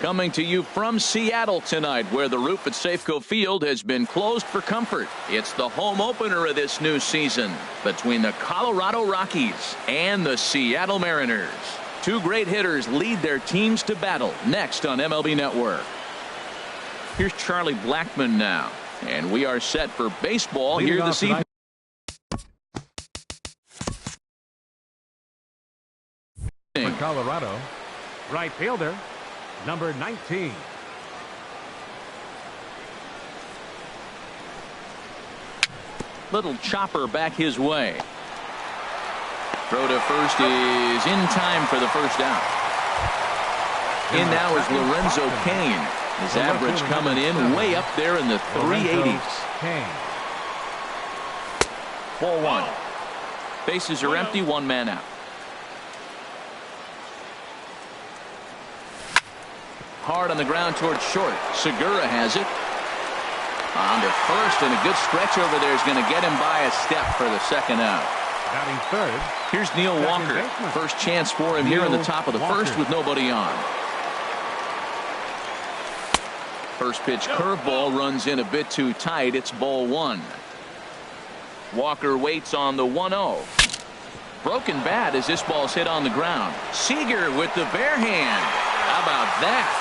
Coming to you from Seattle tonight, where the roof at Safeco Field has been closed for comfort. It's the home opener of this new season between the Colorado Rockies and the Seattle Mariners. Two great hitters lead their teams to battle next on MLB Network. Here's Charlie Blackmon now, and we are set for baseball here this evening. For Colorado, right fielder, number 19. Little chopper back his way. Throw to first is in time for the first out. In now is Lorenzo Cain. His average coming in way up there in the 380s. Ball one. Bases are empty, one man out. Hard on the ground towards short. Segura has it. On to first, and a good stretch over there is going to get him by a step for the second out. Batting third. Here's Neil Walker. First chance for him here in the top of the first with nobody on. First pitch curveball runs in a bit too tight. It's ball one. Walker waits on the 1-0. Broken bat as this ball's hit on the ground. Seager with the bare hand. How about that?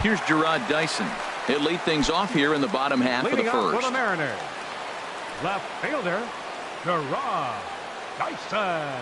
Here's Gerard Dyson. He'll lead things off here in the bottom half of the first. For the Mariners, left fielder Gerard Dyson.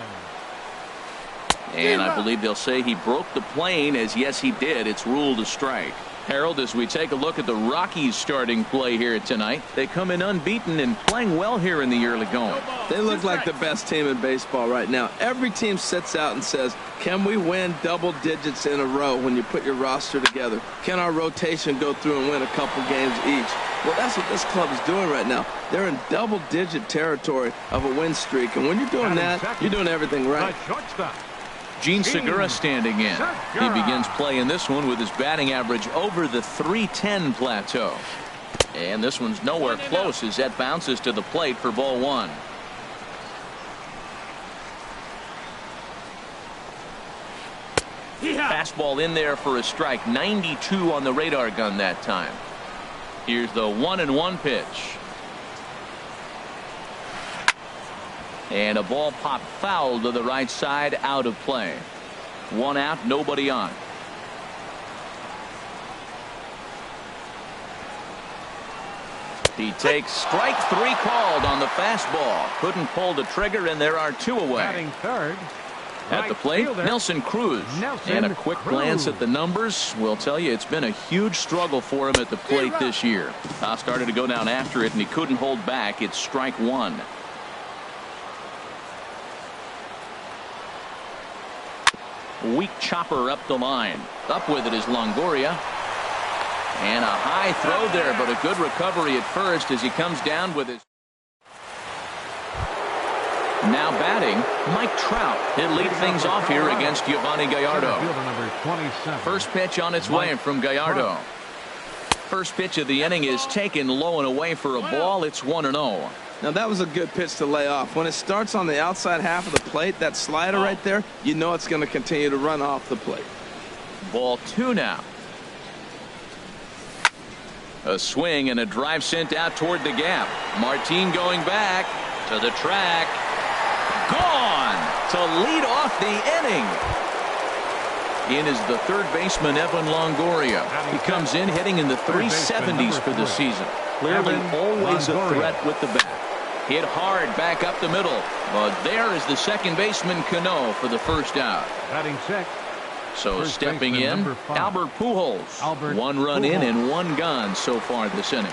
And I believe they'll say he broke the plane, as yes he did. It's ruled a strike. Harold, as we take a look at the Rockies starting play here tonight, they come in unbeaten and playing well here in the early going. They look like the best team in baseball right now. Every team sits out and says, can we win double digits in a row when you put your roster together? Can our rotation go through and win a couple games each? Well, that's what this club is doing right now. They're in double-digit territory of a win streak, and when you're doing that, you're doing everything right. Gene Segura standing in. He begins playing this one with his batting average over the 310 plateau. And this one's nowhere close as that bounces to the plate for ball one. Fastball in there for a strike. 92 on the radar gun that time. Here's the 1-1 pitch. And a ball popped foul to the right side, out of play. One out, nobody on. He takes strike three called on the fastball. Couldn't pull the trigger, and there are two away. Batting third. At the plate, Nelson Cruz. And a quick glance at the numbers will tell you it's been a huge struggle for him at the plate this year. Started to go down after it, and he couldn't hold back. It's strike one. Weak chopper up the line. Up with it is Longoria. And a high throw there, but a good recovery at first as he comes down with his. Now batting, Mike Trout. He'll lead things off here against Giovanni Gallardo. First pitch on its way from Gallardo. First pitch of the inning is taken low and away for a ball. It's 1-0. Now that was a good pitch to lay off. When it starts on the outside half of the plate, that slider right there, you know it's going to continue to run off the plate. Ball two now. A swing and a drive sent out toward the gap. Martin going back to the track. Gone to lead off the inning. In is the third baseman, Evan Longoria. He comes in hitting in the 370s for the season. Clearly always a threat with the bat. Hit hard back up the middle. But there is the second baseman, Cano, for the first out. Batting sixth. So stepping in, Albert Pujols. One run in and one gone so far this inning.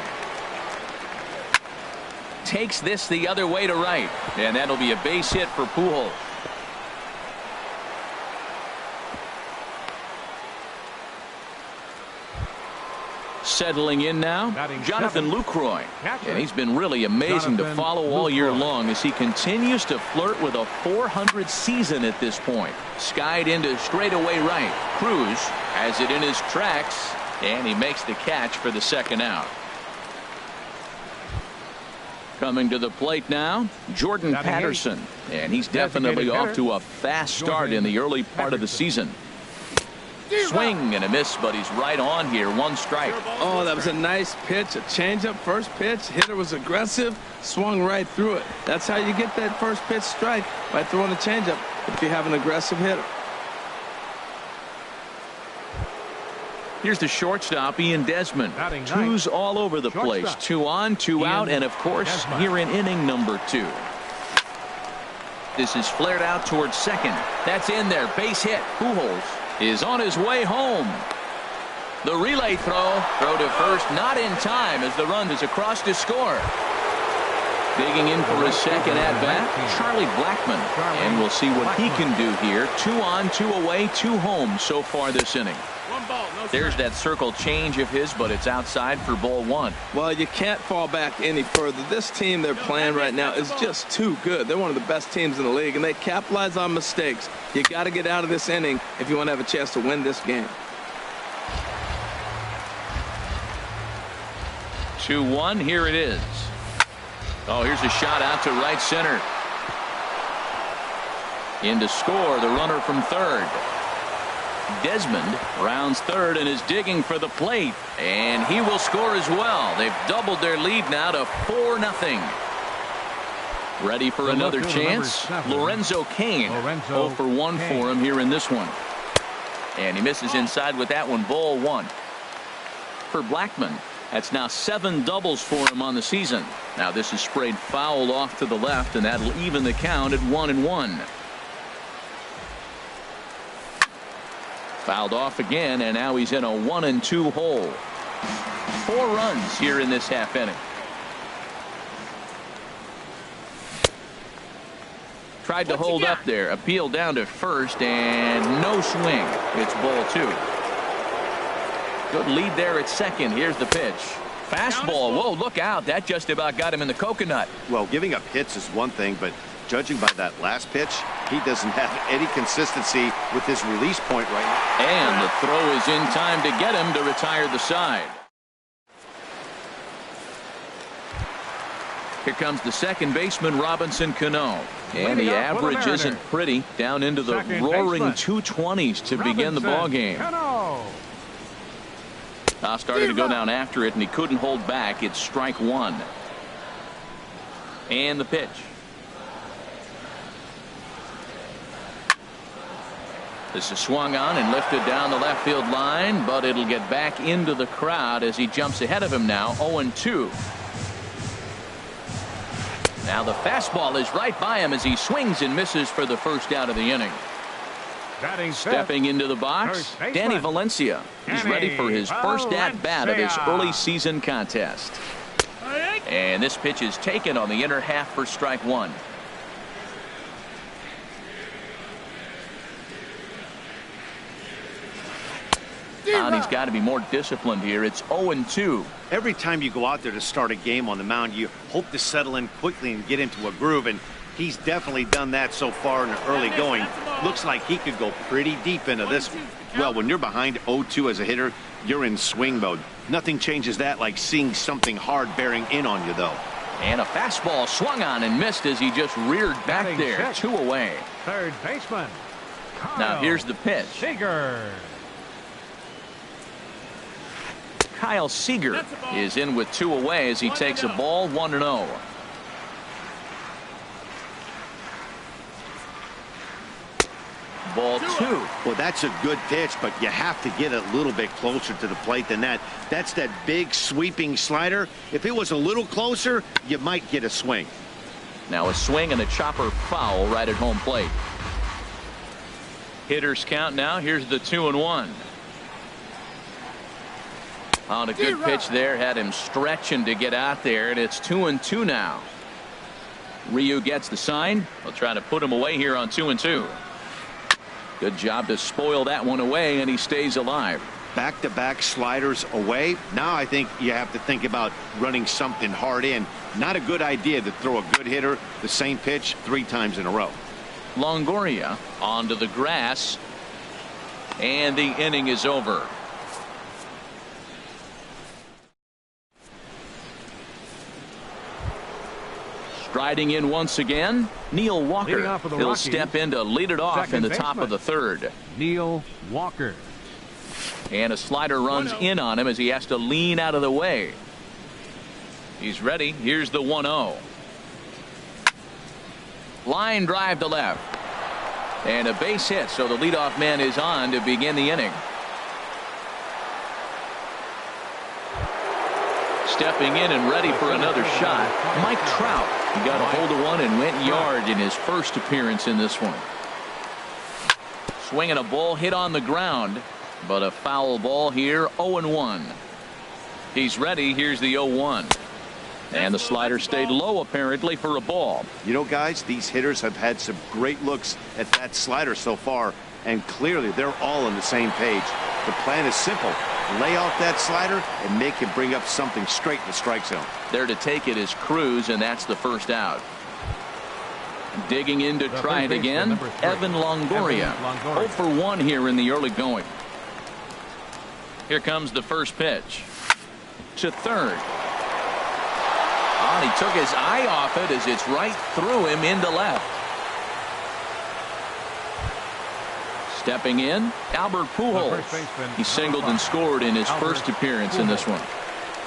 Takes this the other way to right. And that'll be a base hit for Pujols. Settling in now, Jonathan Lucroy. And he's been really amazing to follow all year long as he continues to flirt with a .400 season at this point. Skied into straightaway right. Cruz has it in his tracks, and he makes the catch for the second out. Coming to the plate now, Jordan Patterson. And he's definitely off to a fast start in the early part of the season. Swing and a miss, but he's right on here. One strike. Oh, that was a nice pitch. A changeup first pitch. Hitter was aggressive. Swung right through it. That's how you get that first pitch strike, by throwing a changeup if you have an aggressive hitter. Here's the shortstop, Ian Desmond. Twos all over the place. 2 on, 2 out, and of course, here in inning number 2. This is flared out towards second. That's in there. Base hit. Pujols is on his way home. The relay throw to first, not in time as the run is across to score. Digging in for his second at bat, Charlie Blackmon, and we'll see what he can do here. 2 on, 2 away, 2 home so far this inning. There's that circle change of his, but it's outside for ball 1. Well, you can't fall back any further. This team they're playing right now is just too good. They're one of the best teams in the league, and they capitalize on mistakes. You got to get out of this inning if you want to have a chance to win this game. 2-1, here it is. Oh, here's a shot out to right center. In to score, the runner from third. Desmond rounds third and is digging for the plate, and he will score as well. They've doubled their lead now to 4-0. Ready for another chance. Lorenzo Cain. 0 for 1 for him here in this one, and he misses inside with that one. Ball 1 for Blackmon. That's now 7 doubles for him on the season. Now this is sprayed foul off to the left, and that'll even the count at 1-1. Fouled off again, and now he's in a 1-2 hole. 4 runs here in this half inning. Tried to hold up there. Appeal down to first, and no swing. It's ball 2. Good lead there at second. Here's the pitch. Fastball. Whoa, look out. That just about got him in the coconut. Well, giving up hits is one thing, but judging by that last pitch, he doesn't have any consistency with his release point right now. And the throw is in time to get him to retire the side. Here comes the second baseman, Robinson Cano. And the average isn't pretty. Down into the roaring 220s to begin the ball game. Started to go down after it, and he couldn't hold back. It's strike 1. And the pitch. This is swung on and lifted down the left field line, but it'll get back into the crowd as he jumps ahead of him now. 0-2. Now the fastball is right by him as he swings and misses for the first out of the inning. Stepping into the box, Danny Valencia. He's ready for his first at-bat of this early season contest. And this pitch is taken on the inner half for strike 1. And he's got to be more disciplined here. It's 0-2. Every time you go out there to start a game on the mound, you hope to settle in quickly and get into a groove, and he's definitely done that so far in the early going. Looks like he could go pretty deep into this one. Well, when you're behind 0-2 as a hitter, you're in swing mode. Nothing changes that like seeing something hard bearing in on you, though. And a fastball swung on and missed as he just reared back there. 2 away. Third baseman. Now here's the pitch. Seager. Kyle Seager is in with 2 away as he takes a ball. 1-0. Ball 2. Well, that's a good pitch, but you have to get a little bit closer to the plate than that. That's that big sweeping slider. If it was a little closer, you might get a swing. Now a swing and a chopper foul right at home plate. Hitters count now. Here's the 2-1. On a good pitch there, had him stretching to get out there, and it's 2-2 now. Ryu gets the sign. We'll try to put him away here on 2-2. Good job to spoil that one away, and he stays alive. Back-to-back sliders away. Now I think you have to think about running something hard in. Not a good idea to throw a good hitter the same pitch 3 times in a row. Longoria onto the grass, and the inning is over. Striding in once again, Neil Walker. He'll Rockies, step in to lead it off in the top of the third. Neil Walker. And a slider runs in on him as he has to lean out of the way. He's ready. Here's the 1-0. Line drive to left. And a base hit, so the leadoff man is on to begin the inning. Stepping in and ready for another shot, Mike Trout. He got a hold of one and went yard in his first appearance in this one. Swinging a ball hit on the ground, but a foul ball here, 0-1. He's ready. Here's the 0-1. And the slider stayed low apparently for a ball. You know, guys, these hitters have had some great looks at that slider so far, and clearly they're all on the same page. The plan is simple. Lay off that slider and make him bring up something straight in the strike zone. There to take it is Cruz, and that's the first out. Digging in to try it again, Evan Longoria. 0 for 1 here in the early going. Here comes the first pitch. To third. Oh, he took his eye off it as it's right through him into left. Stepping in, Albert Pujols. He singled and scored in his first appearance in this one.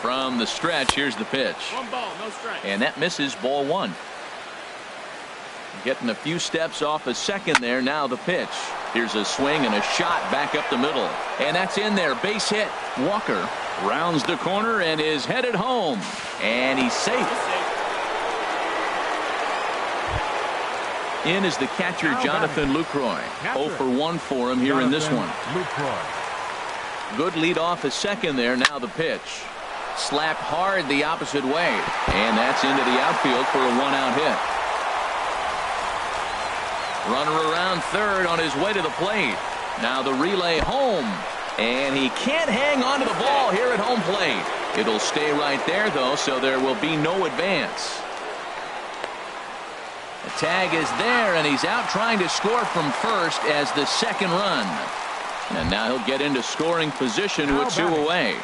From the stretch, here's the pitch. 1 ball, no strike. And that misses, ball 1. Getting a few steps off a second there. Now the pitch. Here's a swing and a shot back up the middle. And that's in there. Base hit. Walker rounds the corner and is headed home. And he's safe. In is the catcher, Jonathan Lucroy. 0 for 1 for him here in this one. Good lead off a second there. Now the pitch. Slapped hard the opposite way. And that's into the outfield for a 1-out hit. Runner around third on his way to the plate. Now the relay home. And he can't hang on to the ball here at home plate. It'll stay right there, though, so there will be no advance. The tag is there, and he's out trying to score from first as the second run. And now he'll get into scoring position with 2 away.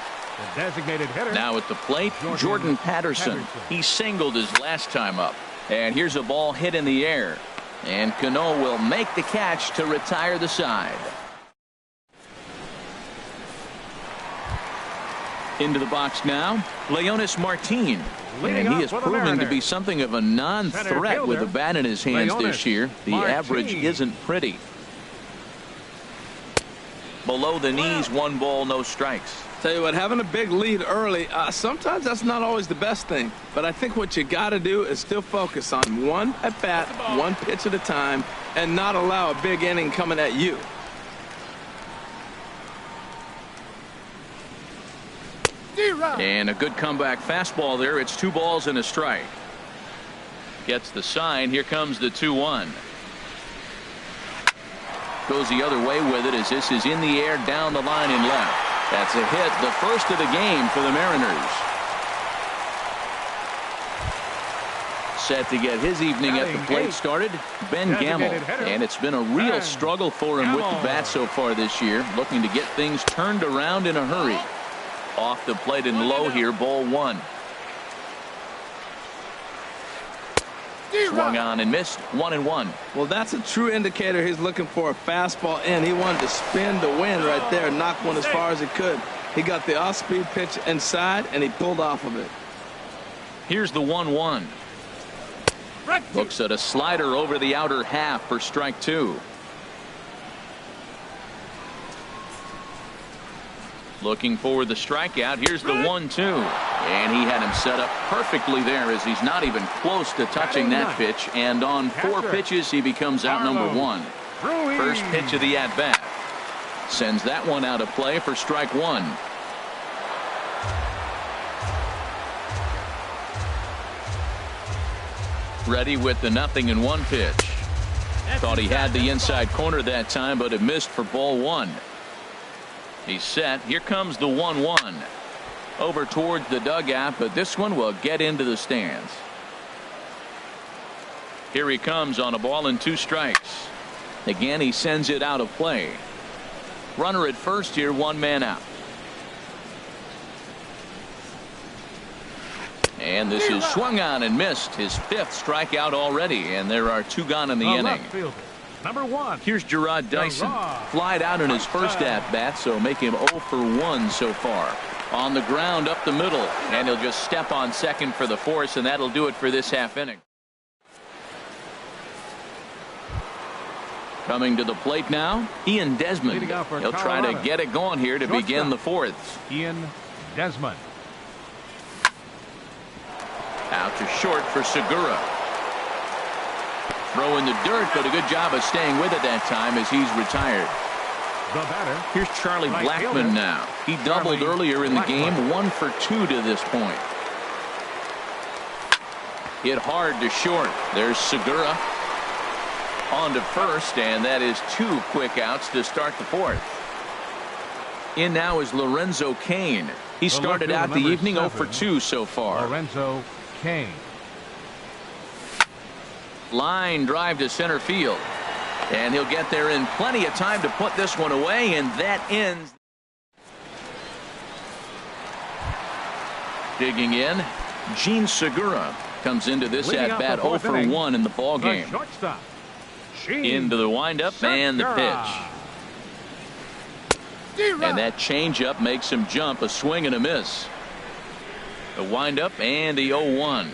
The designated hitter. Now at the plate, Jordan Patterson. He singled his last time up. And here's a ball hit in the air. And Cano will make the catch to retire the side. Into the box now, Leonis Martin. And he has proven to be something of a non-threat with the bat in his hands this year. The average isn't pretty. Below the knees, 1 ball, no strikes. Tell you what, having a big lead early, sometimes that's not always the best thing. But I think what you got to do is still focus on one at bat, 1 pitch at a time, and not allow a big inning coming at you. And a good comeback fastball there. It's 2 balls and a strike. Gets the sign. Here comes the 2-1. Goes the other way with it as this is in the air down the line and left. That's a hit, the first of the game for the Mariners. Set to get his evening at the plate started, Ben Gamble. And it's been a real struggle for him with the bat so far this year. Looking to get things turned around in a hurry. Off the plate and low here, ball 1. Swung on and missed, 1-1. Well, that's a true indicator he's looking for a fastball in. He wanted to spin the wind right there, knock one as far as he could. He got the off-speed pitch inside, and he pulled off of it. Here's the 1-1. Looks at a slider over the outer half for strike 2. Looking for the strikeout. Here's the 1-2. And he had him set up perfectly there as he's not even close to touching that pitch. And on 4 pitches, he becomes out number 1. First pitch of the at-bat. Sends that one out of play for strike 1. Ready with the 0-1 pitch. Thought he had the inside corner that time, but it missed for ball 1. He's set. Here comes the 1-1. Over towards the dugout, but this one will get into the stands. Here he comes on a ball and 2 strikes. Again, he sends it out of play. Runner at first here, 1 man out. And this is swung on and missed. His 5th strikeout already, and there are 2 gone in the inning. Left fielder, number 1. Here's Gerard Dyson. Flied out in his first at-bat, so make him 0 for 1 so far. On the ground up the middle, and he'll just step on second for the force, and that'll do it for this half inning. Coming to the plate now, Ian Desmond. He'll try to get it going here to begin the 4th. Ian Desmond. Out to short for Segura. Throw in the dirt, but a good job of staying with it that time as he's retired. The batter. Here's Charlie Blackmon now. He doubled earlier in the game, 1 for 2 to this point. Hit hard to short. There's Segura. On to first, and that is 2 quick outs to start the 4th. In now is Lorenzo Cain. He started out the evening 0 for 2 so far. Lorenzo Cain. Line drive to center field. And he'll get there in plenty of time to put this one away, and that ends. Digging in, Gene Segura comes into this at-bat 0 for 1 in the ballgame. Into the windup and the pitch. And that changeup makes him jump, a swing and a miss. The windup and the 0-1.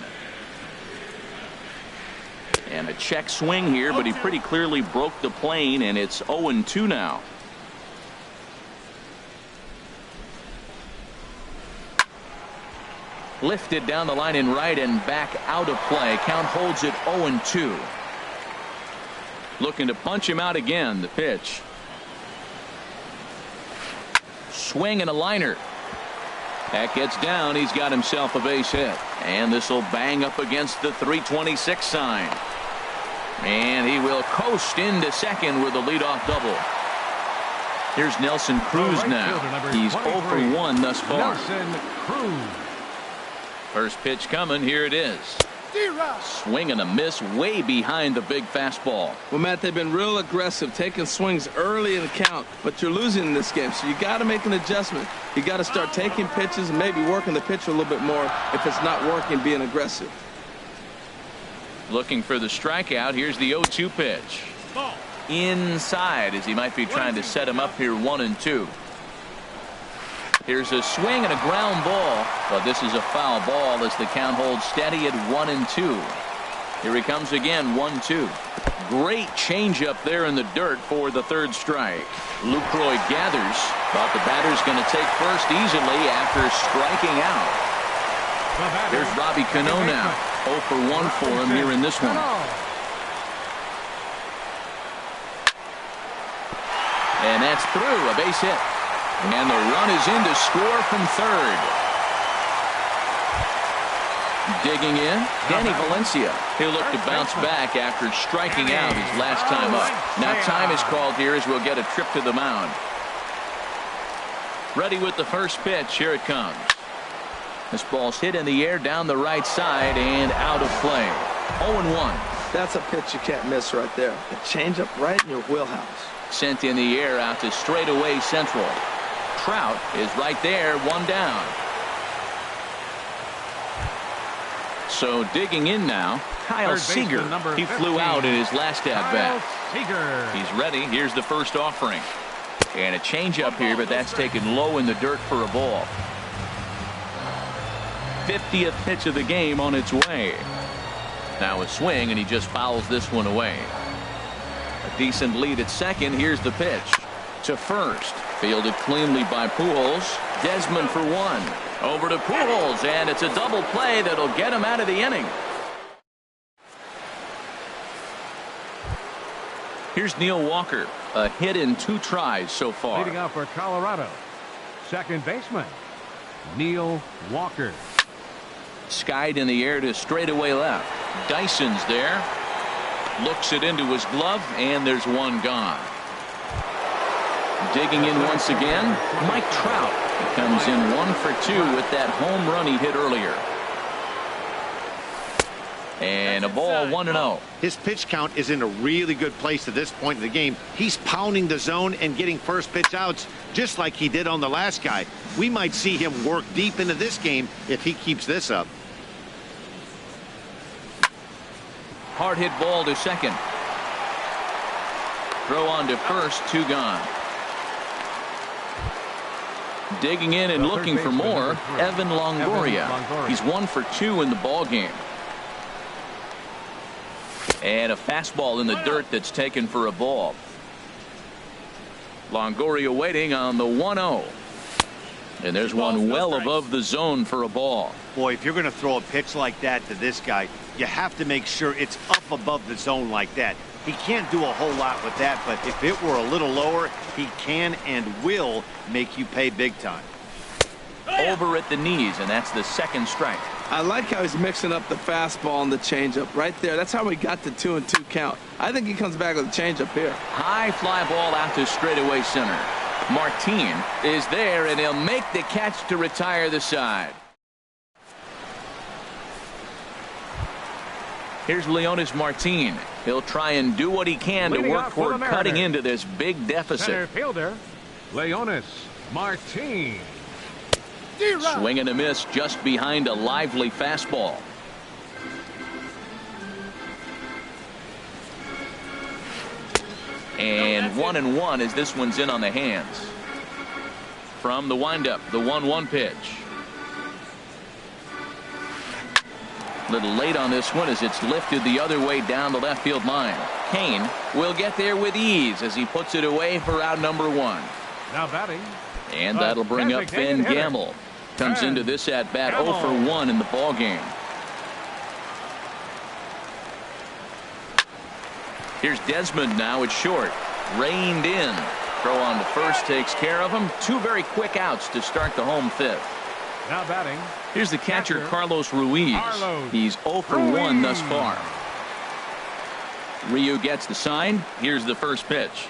And a check swing here, but he pretty clearly broke the plane, and it's 0-2 now. Lifted down the line in right and back out of play. Count holds it 0-2. Looking to punch him out again. The pitch. Swing and a liner. That gets down. He's got himself a base hit. And this will bang up against the 326 sign. And he will coast into second with a leadoff double. Here's Nelson Cruz now. He's 0 for 1 thus far. Nelson Cruz. First pitch coming. Here it is. Swing and a miss way behind the big fastball. Well, Matt, they've been real aggressive, taking swings early in the count, but you're losing in this game, so you got to make an adjustment. You got to start taking pitches and maybe working the pitcher a little bit more if it's not working, being aggressive. Looking for the strikeout. Here's the 0-2 pitch. Inside, as he might be trying to set him up here 1-2. Here's a swing and a ground ball, but this is a foul ball as the count holds steady at 1-2. Here he comes again, 1-2. Great changeup there in the dirt for the 3rd strike. Lucroy gathers, but the batter's going to take first easily after striking out. There's Robbie Cano now. 0 for 1 for him here in this one. And that's through, a base hit. And the run is in to score from 3rd. Digging in, Danny Valencia. He'll look to bounce back after striking out his last time up. Now time is called here as we'll get a trip to the mound. Ready with the first pitch. Here it comes. This ball's hit in the air down the right side and out of play. 0-1. That's a pitch you can't miss right there. A changeup right in your wheelhouse. Sent in the air out to straightaway central. Trout is right there, 1 down. So digging in now, Kyle Seager. He flew out in his last at-bat. He's ready. Here's the first offering. And a changeup here, but that's taken low in the dirt for a ball. 50th pitch of the game on its way. Now a swing, and he just fouls this one away. A decent lead at second. Here's the pitch. To first. Fielded cleanly by Pujols. Desmond for 1. Over to Pujols, and it's a double play that'll get him out of the inning. Here's Neil Walker. A hit in 2 tries so far. Leading out for Colorado, second baseman, Neil Walker. Skied in the air to straightaway left. Dyson's there. Looks it into his glove, and there's 1 gone. Digging in once again, Mike Trout. He comes in 1 for 2 with that home run he hit earlier. And a ball 1-0. His pitch count is in a really good place at this point in the game. He's pounding the zone and getting first pitch outs just like he did on the last guy. We might see him work deep into this game if he keeps this up. Hard hit ball to second. Throw on to first, 2 gone. Digging in and looking for more, Evan Longoria. He's 1 for 2 in the ball game. And a fastball in the dirt that's taken for a ball. Longoria waiting on the 1-0. And there's one well above the zone for a ball. Boy, if you're going to throw a pitch like that to this guy, you have to make sure it's up above the zone like that. He can't do a whole lot with that, but if it were a little lower, he can and will make you pay big time. Over at the knees, and that's the 2nd strike. I like how he's mixing up the fastball and the changeup right there. That's how we got the 2-2 count. I think he comes back with a changeup here. High fly ball out to straightaway center. Martin is there, and he'll make the catch to retire the side. Here's Leonis Martin. He'll try and do what he can to work toward cutting into this big deficit. Center fielder, Leonis Martin. Swing and a miss just behind a lively fastball. And 1-1 as this one's in on the hands. From the windup, the 1-1 pitch. A little late on this one as it's lifted the other way down the left field line. Kane will get there with ease as he puts it away for out number 1. Now batting. And that'll bring up Ben Gamble. Comes into this at bat 0 for 1 in the ball game. Here's Desmond now at short. Reined in. Throw on to first takes care of him. 2 very quick outs to start the home 5th. Now batting. Here's the catcher, Carlos Ruiz. He's 0 for 1 thus far. Ryu gets the sign. Here's the first pitch.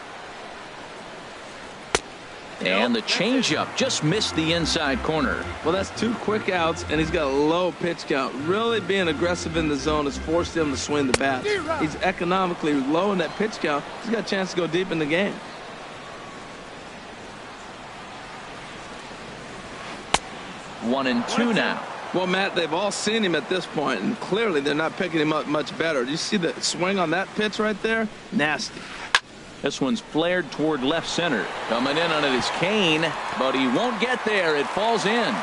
And the changeup just missed the inside corner. Well, that's 2 quick outs, and he's got a low pitch count. Really being aggressive in the zone has forced him to swing the bat. He's economically low in that pitch count. He's got a chance to go deep in the game. 1-2 now. Well, Matt, they've all seen him at this point, and clearly they're not picking him up much better. Do you see the swing on that pitch right there? Nasty. This one's flared toward left center. Coming in on it is Kane, but he won't get there. It falls in.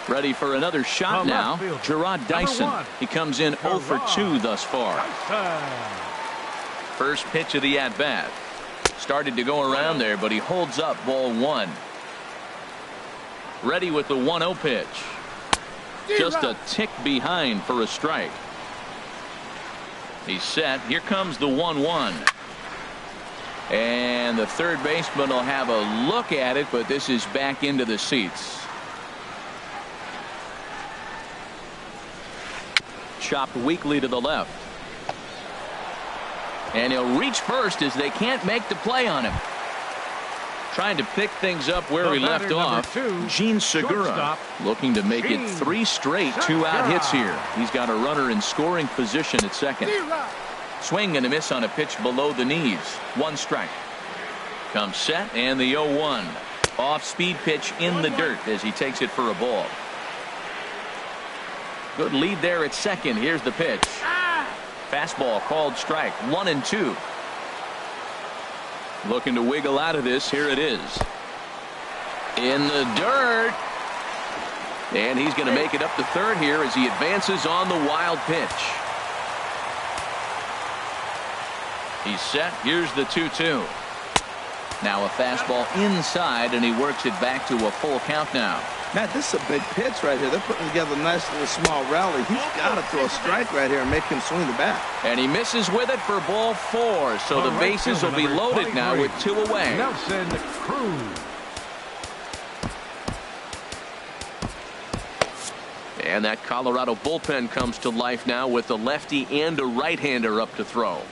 Ready for another shot now. Gerard Dyson. He comes in 0 for 2 thus far. First pitch of the at-bat. Started to go around there, but he holds up ball 1. Ready with the 1-0 pitch. Just a tick behind for a strike. He's set. Here comes the 1-1. And the third baseman will have a look at it, but this is back into the seats. Chopped weakly to the left. And he'll reach first as they can't make the play on him. Trying to pick things up where he left off. Gene Segura looking to make it 3 straight 2-out hits here. He's got a runner in scoring position at second. Swing and a miss on a pitch below the knees. 1 strike. Comes set and the 0-1. Off-speed pitch in the dirt as he takes it for a ball. Good lead there at second. Here's the pitch. Fastball called strike. 1-2. Looking to wiggle out of this. Here it is. In the dirt. And he's going to make it up to third here as he advances on the wild pitch. He's set. Here's the 2-2. Now a fastball inside, and he works it back to a full count now. Matt, this is a big pitch right here. They're putting together a nice little small rally. He's got to throw a strike right here and make him swing the bat. And he misses with it for ball 4. So the bases will be loaded now with 2 away. Nelson Cruz. And that Colorado bullpen comes to life now with a lefty and a right-hander up to throw.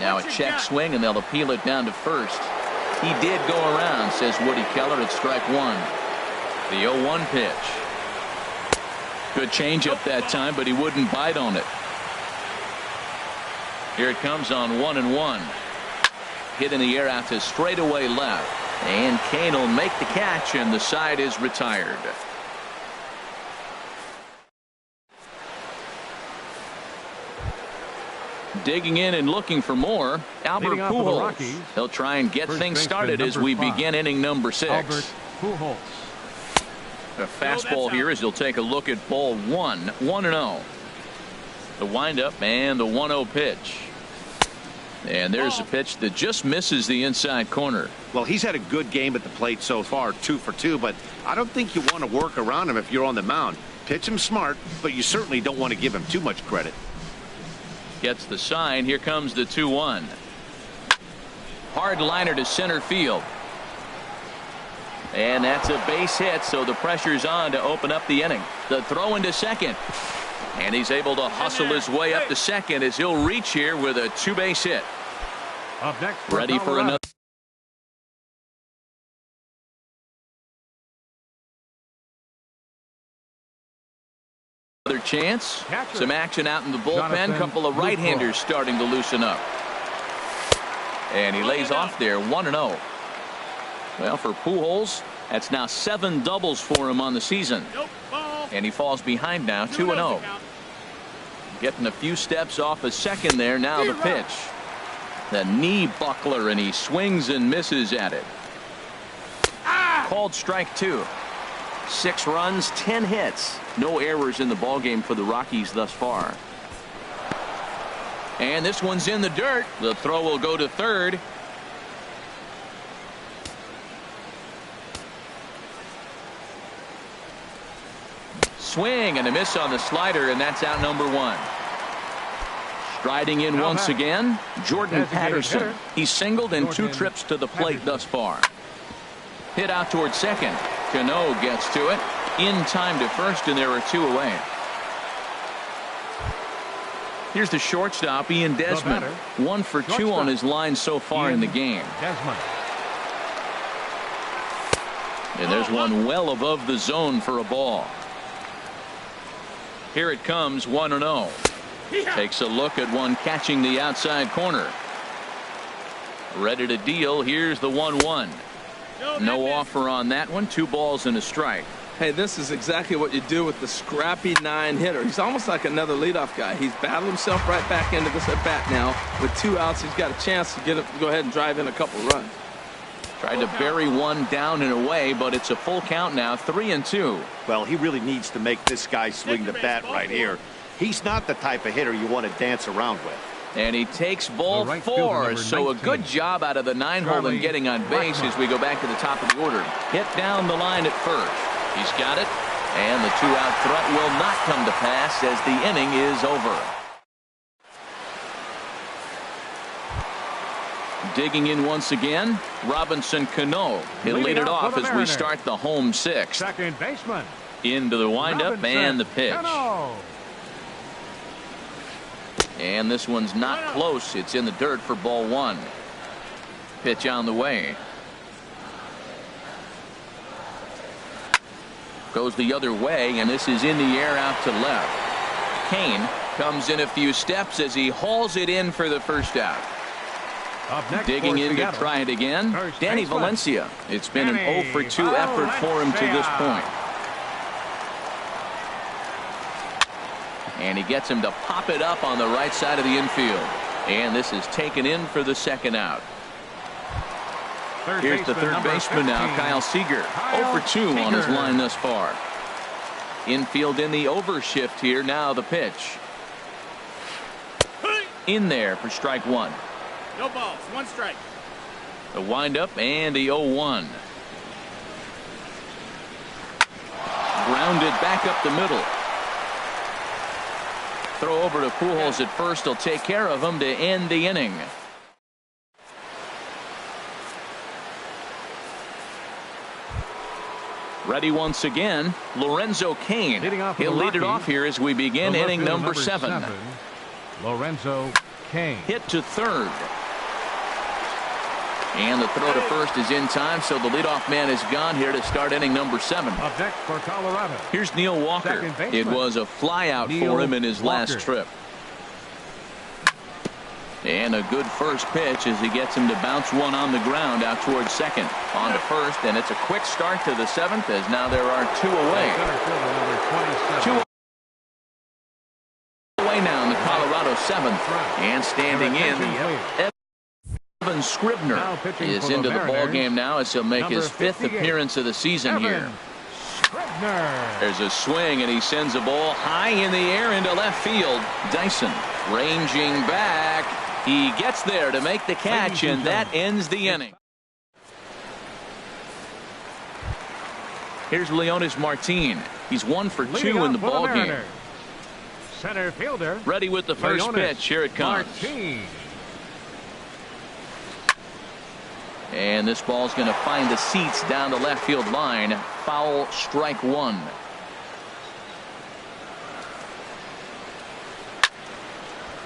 Now a check swing, and they'll appeal it down to first. He did go around, says Woody Keller, at strike 1. The 0-1 pitch. Good changeup that time, but he wouldn't bite on it. Here it comes on 1-1. hit in the air out to straightaway left. And Kane will make the catch, and the side is retired. Digging in and looking for more, Albert Pujols. He'll try and get things started as we begin inning number 6. Albert Pujols. A fastball here as he'll take a look at ball 1, 1-0. The windup and the 1-0 pitch. And there's a pitch that just misses the inside corner. Well, he's had a good game at the plate so far, 2 for 2, but I don't think you want to work around him if you're on the mound. Pitch him smart, but you certainly don't want to give him too much credit. Gets the sign. Here comes the 2-1. Hard liner to center field. And that's a base hit, so the pressure's on to open up the inning. The throw into second. And he's able to hustle his way up to second as he'll reach here with a 2-base hit. Up next, ready for another. Another chance. Some action out in the bullpen. Couple of right-handers starting to loosen up. And he lays off there, 1-0. Well, for Pujols, that's now 7 doubles for him on the season. And he falls behind now, 2-0. Getting a few steps off a second there. Now the pitch. The knee buckler, and he swings and misses at it. Called strike 2. 6 runs, 10 hits. No errors in the ballgame for the Rockies thus far. And this one's in the dirt. The throw will go to third. Swing and a miss on the slider, and that's out number 1. Striding in once again, Jordan Patterson. He's singled in 2 trips to the plate thus far. Hit out towards second. Cano gets to it in time to first, and there are 2 away. Here's the shortstop, Ian Desmond. 1 for 2 on his line so far in the game. And there's one well above the zone for a ball. Here it comes, 1-0. Takes a look at one catching the outside corner. Ready to deal. Here's the 1-1. No offer on that one. 2 balls and a strike. Hey, this is exactly what you do with the scrappy 9 hitter. He's almost like another leadoff guy. He's battled himself right back into this at bat now. With 2 outs, he's got a chance to go ahead and drive in a couple runs. Tried to bury one down and away, but it's a full count now, 3-2. Well, he really needs to make this guy swing the bat right here. He's not the type of hitter you want to dance around with. And he takes ball 4, so a good job out of the 9-hole and getting on base as we go back to the top of the order. Hit down the line at first. He's got it, and the 2-out threat will not come to pass as the inning is over. Digging in once again, Robinson Cano. He'll lead it off as we start the home 6th. Second baseman. Into the windup and the pitch. And this one's not close. It's in the dirt for ball 1. Pitch on the way. Goes the other way, and this is in the air out to left. Kane comes in a few steps as he hauls it in for the first out. Digging in to try it again, Danny Valencia. It's been an 0 for 2 effort for him to this point. And he gets him to pop it up on the right side of the infield. And this is taken in for the 2nd out. Here's the 3rd baseman now, Kyle Seager. 0 for 2 on his line thus far. Infield in the overshift here. Now the pitch. In there for strike 1. No balls, 1 strike. The windup and the 0-1. Grounded back up the middle. Throw over to Pujols at first. He'll take care of him to end the inning. Ready once again, Lorenzo Kane. He'll lead it off here as we begin inning number 7. Lorenzo Kane. Hit to third. And the throw to first is in time, so the leadoff man is gone here to start inning number 7. Up next for Colorado. Here's Neil Walker. It was a flyout for him in his last trip. And a good first pitch as he gets him to bounce one on the ground out towards second. On to first, and it's a quick start to the seventh as now there are two away. Two away now in the Colorado seventh. And standing in, Evan Scribner is into the ball game now as he'll make his fifth appearance of the season here. There's a swing, and he sends a ball high in the air into left field. Dyson ranging back. He gets there to make the catch, and that ends the inning. Here's Leonis Martin. He's 1 for 2 in the ball game. Center fielder. Ready with the first pitch. Here it comes. And this ball's going to find the seats down the left field line. Foul, strike one.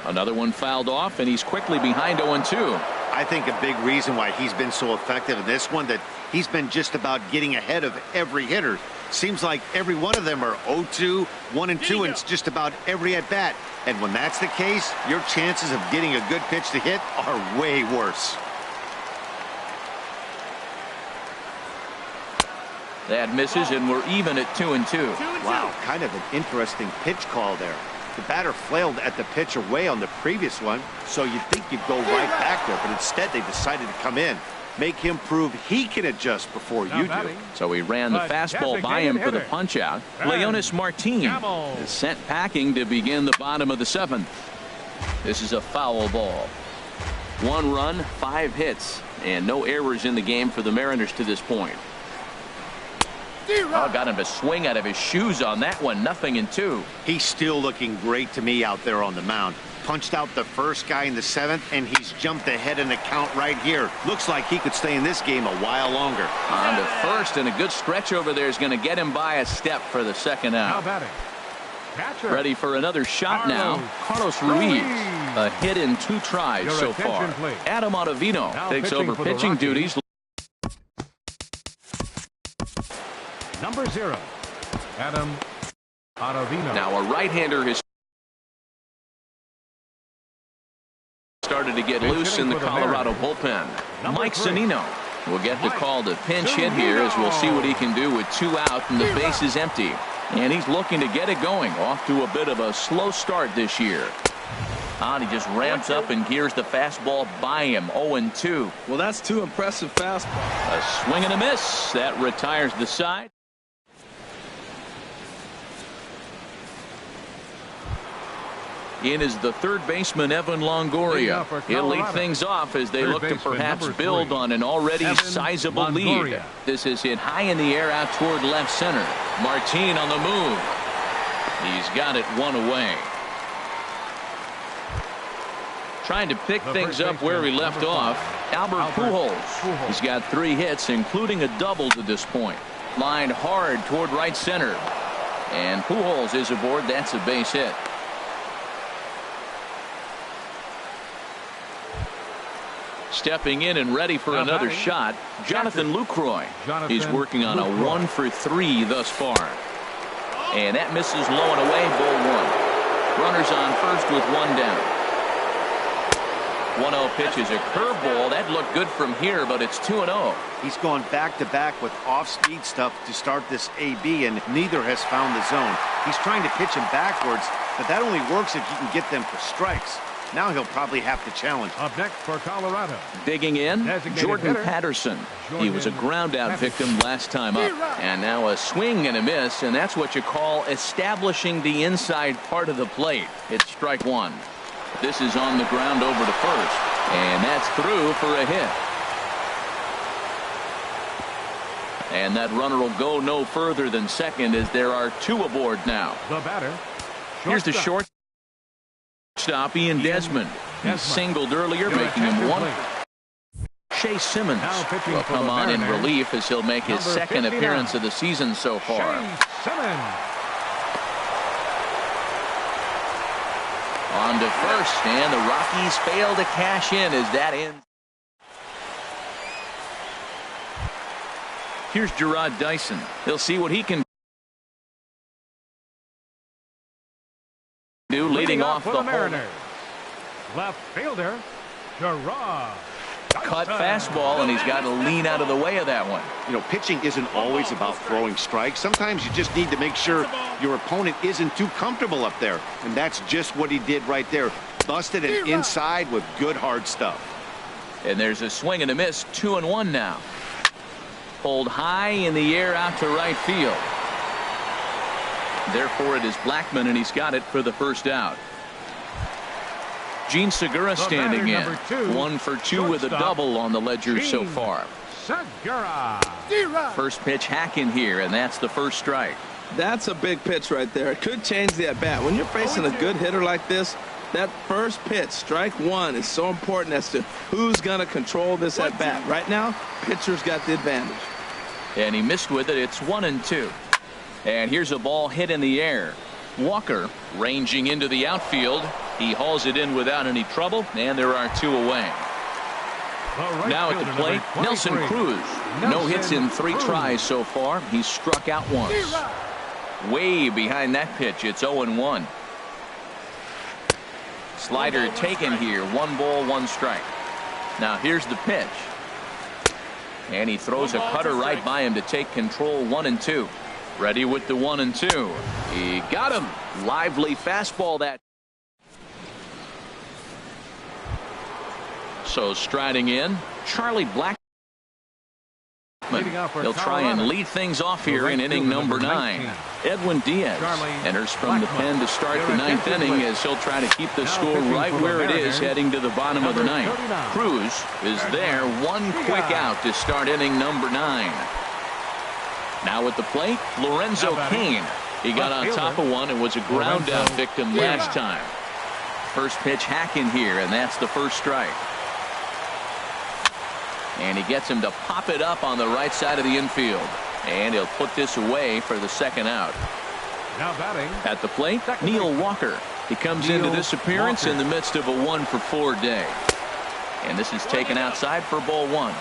Another one fouled off, and he's quickly behind 0-2. I think a big reason why he's been so effective in this one, that he's been just about getting ahead of every hitter. Seems like every one of them are 0-2, 1-2, and it's just about every at bat. And when that's the case, your chances of getting a good pitch to hit are way worse. That misses, and we're even at 2-2. Wow, kind of an interesting pitch call there. The batter flailed at the pitch away on the previous one, so you'd think you'd go right back there, but instead they decided to come in. Make him prove he can adjust before you do. So he ran the fastball by him for the punch out. Leonis Martin is sent packing to begin the bottom of the seventh. This is a foul ball. 1 run, 5 hits, and no errors in the game for the Mariners to this point. Oh, got him to swing out of his shoes on that one. 0-2. He's still looking great to me out there on the mound. Punched out the first guy in the seventh, and he's jumped ahead in the count right here. Looks like he could stay in this game a while longer. On to first, and a good stretch over there is going to get him by a step for the second out. Ready for another shot now. Carlos Ruiz. A hit in 2 tries so far. Adam Ottavino takes over pitching duties. Number 0, Adam Ottavino. Now a right-hander has started to get loose in the Colorado bullpen. Mike Zunino will get the call to pinch hit here, as we'll see what he can do with 2 out and the base is empty. And he's looking to get it going. Off to a bit of a slow start this year. He just ramps up and gears the fastball by him. 0-2. Well, that's 2 impressive fastballs. A swing and a miss. That retires the side. In is the third baseman, Evan Longoria. He'll lead things off as they look to perhaps build on an already sizable lead. This is hit high in the air out toward left center. Martin on the move. He's got it 1 away. Trying to pick things up where he left off. Albert Pujols. He's got 3 hits, including a double to this point. Lined hard toward right center. And Pujols is aboard. That's a base hit. Stepping in and ready for another shot, Jonathan Lucroy. He's working on a 1 for 3 thus far. And that misses low and away, ball 1. Runners on first with 1 down. 1-0 pitch is a curveball. That looked good from here, but it's 2-0. He's gone back-to-back with off-speed stuff to start this AB, and neither has found the zone. He's trying to pitch him backwards, but that only works if you can get them for strikes. Now he'll probably have to challenge. Up next for Colorado. Digging in, Jordan Patterson. He was a ground-out victim last time up. And now a swing and a miss, and that's what you call establishing the inside part of the plate. It's strike 1. This is on the ground over to first, and that's through for a hit. And that runner will go no further than second as there are 2 aboard now. The batter. Here's the shortstop, Ian Desmond. He singled earlier, making him 1. Shea Simmons will come on in relief as he'll make his second appearance of the season so far. On to first, and the Rockies fail to cash in as that ends. Here's Gerard Dyson. He'll see what he can do leading off the Mariners. Left fielder, Gerard. Cut fastball, and he's got to lean out of the way of that one. You know, pitching isn't always about throwing strikes. Sometimes you just need to make sure your opponent isn't too comfortable up there. And that's just what he did right there. Busted it inside with good hard stuff. And there's a swing and a miss, 2-1 now. Pulled high in the air out to right field. Therefore, it is Blackmon, and he's got it for the first out. Gene Segura standing in. 1 for 2 with a double on the ledger so far. Segura. First pitch hacking here, and that's the first strike. That's a big pitch right there. It could change the at-bat. When you're facing a good hitter like this, that first pitch, strike one, is so important as to who's going to control this at-bat. Right now, pitcher's got the advantage. And he missed with it. It's 1-2. And here's a ball hit in the air. Walker ranging into the outfield. He hauls it in without any trouble, and there are 2 away. Now at the plate, Nelson Cruz. No hits in 3 tries so far. He's struck out once. Way behind that pitch. It's 0-1. Slider taken here. 1 ball, 1 strike. Now here's the pitch. And he throws a cutter right by him to take control. 1-2. Ready with the 1-2. He got him. Lively fastball that. So striding in, Charlie Blackmon. He'll try and lead things off here in inning number 9. Edwin Diaz enters from the pen to start the 9th inning as he'll try to keep the score right where it is heading to the bottom of the 9th. Cruz is there. 1 quick out to start inning number 9. Now at the plate, Lorenzo Cain. He got on top of one and was a ground out victim last time. First pitch hacking here, and that's the first strike. And he gets him to pop it up on the right side of the infield. And he'll put this away for the second out. Now batting at the plate, Neil Walker. He comes into this appearance in the midst of a 1 for 4 day. And this is taken outside for ball 1.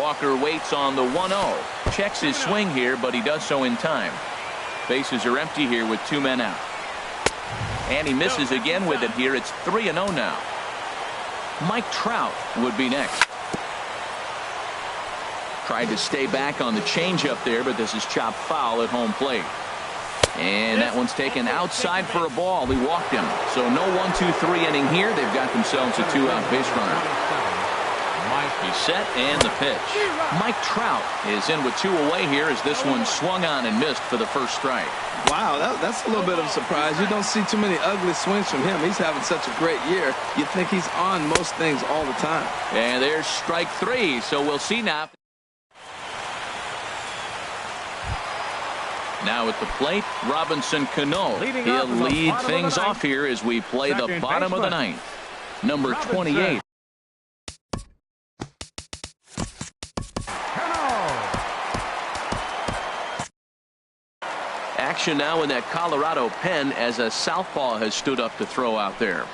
Walker waits on the 1-0. Checks his swing here, but he does so in time. Bases are empty here with 2 men out. And he misses again with it here. It's 3-0 now. Mike Trout would be next. Tried to stay back on the changeup there, but this is chopped foul at home plate. And that one's taken outside for a ball. He walked him. So no 1-2-3 inning here. They've got themselves a 2-out base runner. He's set and the pitch. Mike Trout is in with 2 away here as this one swung on and missed for the first strike. Wow, that's a little bit of a surprise. You don't see too many ugly swings from him. He's having such a great year. You'd think he's on most things all the time. And there's strike 3. So we'll see now. Now at the plate, Robinson Cano. He'll lead things off here as we play the bottom of the 9th. Number 28. Action now in that Colorado pen as a southpaw has stood up to throw out there.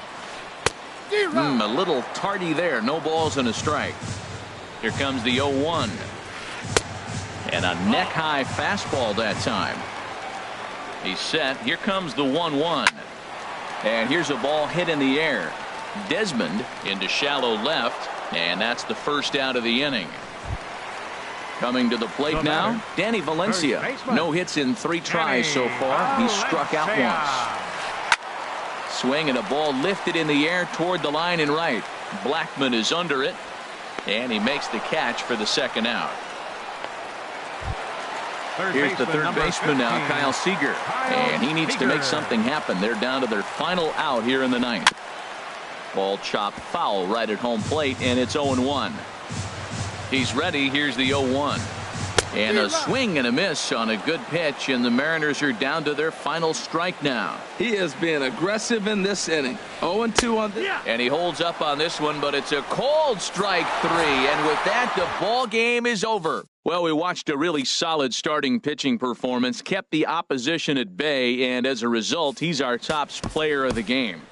A little tardy there. No balls and a strike. Here comes the 0-1. And a neck-high fastball that time. He's set. Here comes the 1-1. And here's a ball hit in the air. Desmond into shallow left. And that's the first out of the inning. Coming to the plate now, Danny Valencia. No hits in 3 tries so far. He's struck out once. Swing and a ball lifted in the air toward the line and right. Blackmon is under it. And he makes the catch for the second out. Here's the third baseman now, Kyle Seager. And he needs to make something happen. They're down to their final out here in the 9th. Ball chopped foul right at home plate, and it's 0-1. He's ready. Here's the 0-1. And a swing and a miss on a good pitch, and the Mariners are down to their final strike now. He is being aggressive in this inning. 0-2 on this. And he holds up on this one, but it's a cold strike 3. And with that, the ball game is over. Well, we watched a really solid starting pitching performance, kept the opposition at bay, and as a result, he's our top player of the game.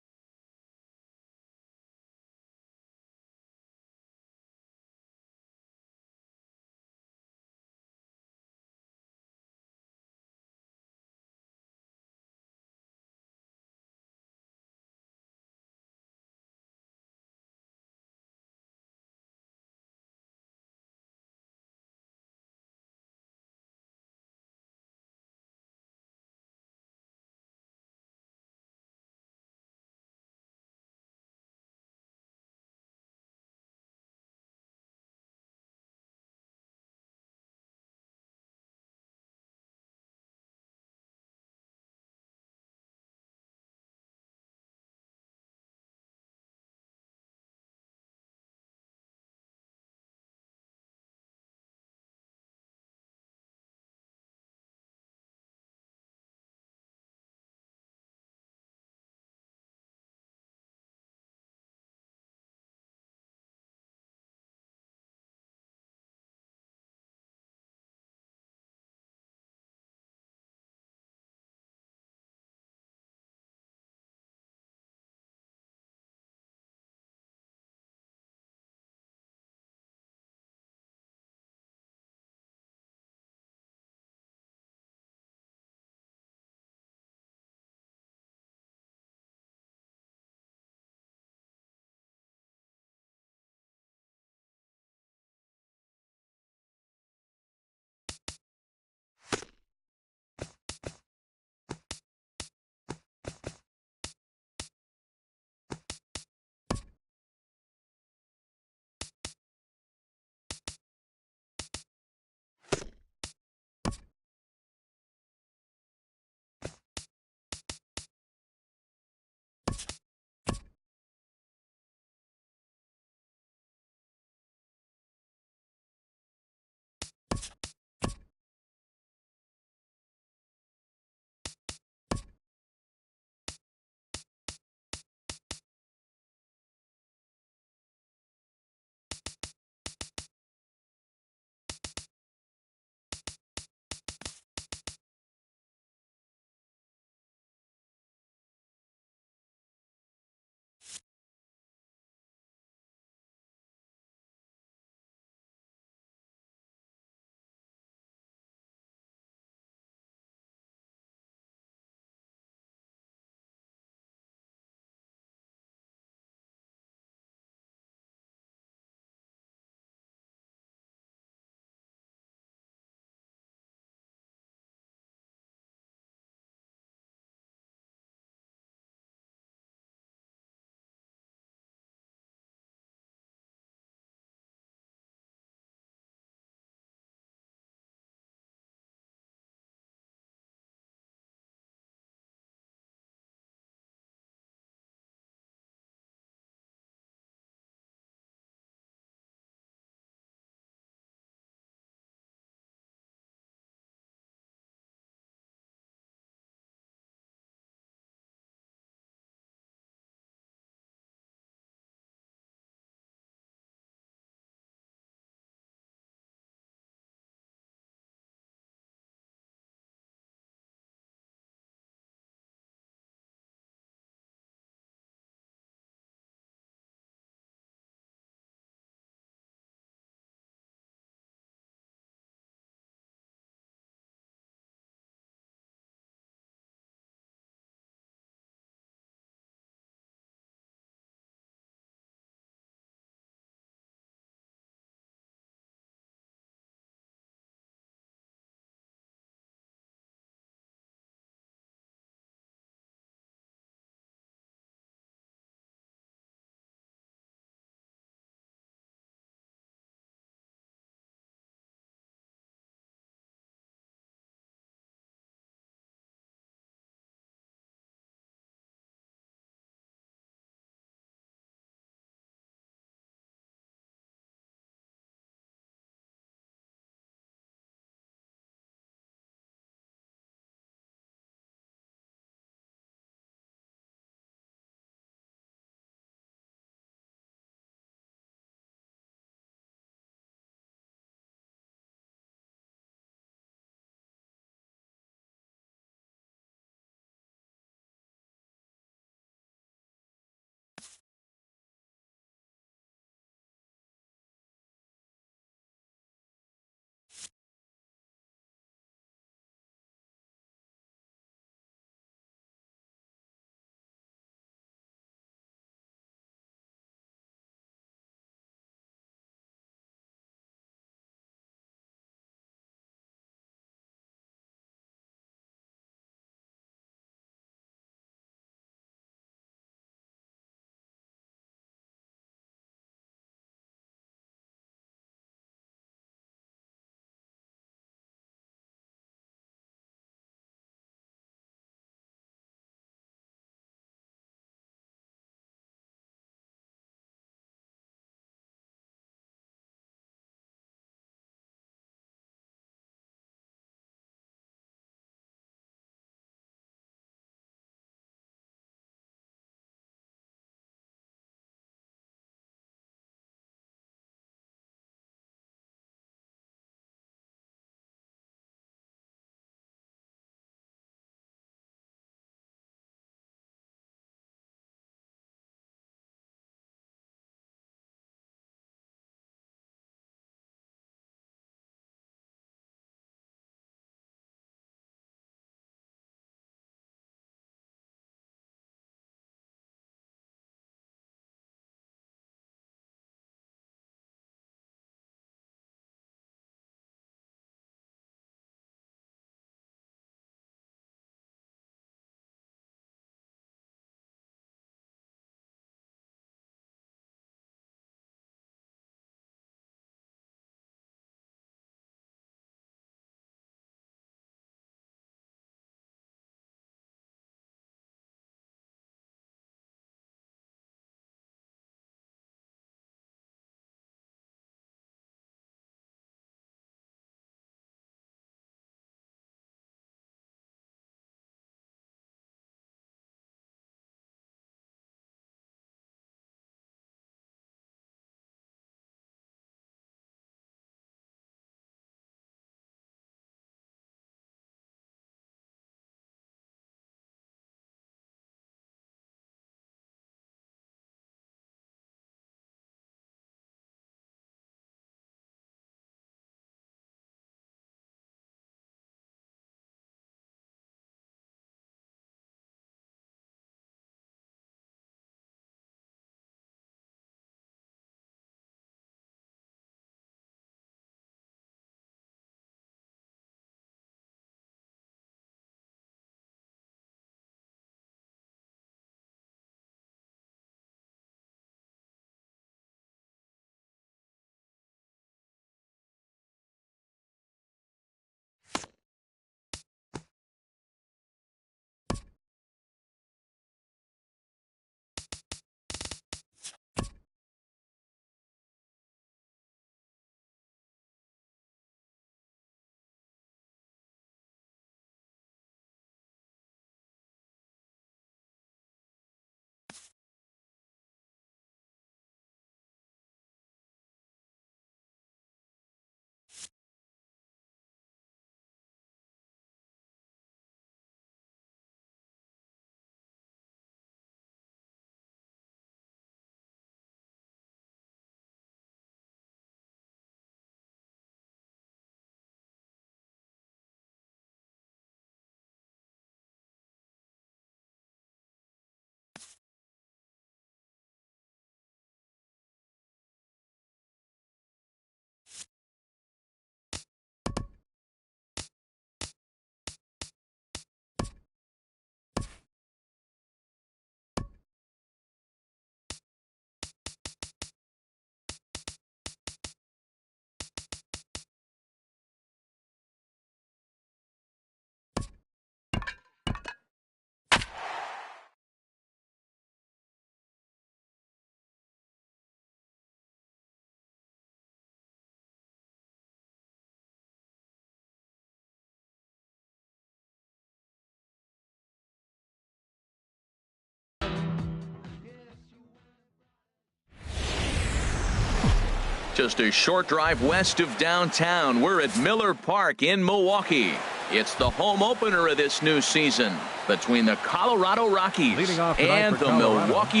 Just a short drive west of downtown. We're at Miller Park in Milwaukee. It's the home opener of this new season between the Colorado Rockies and the Milwaukee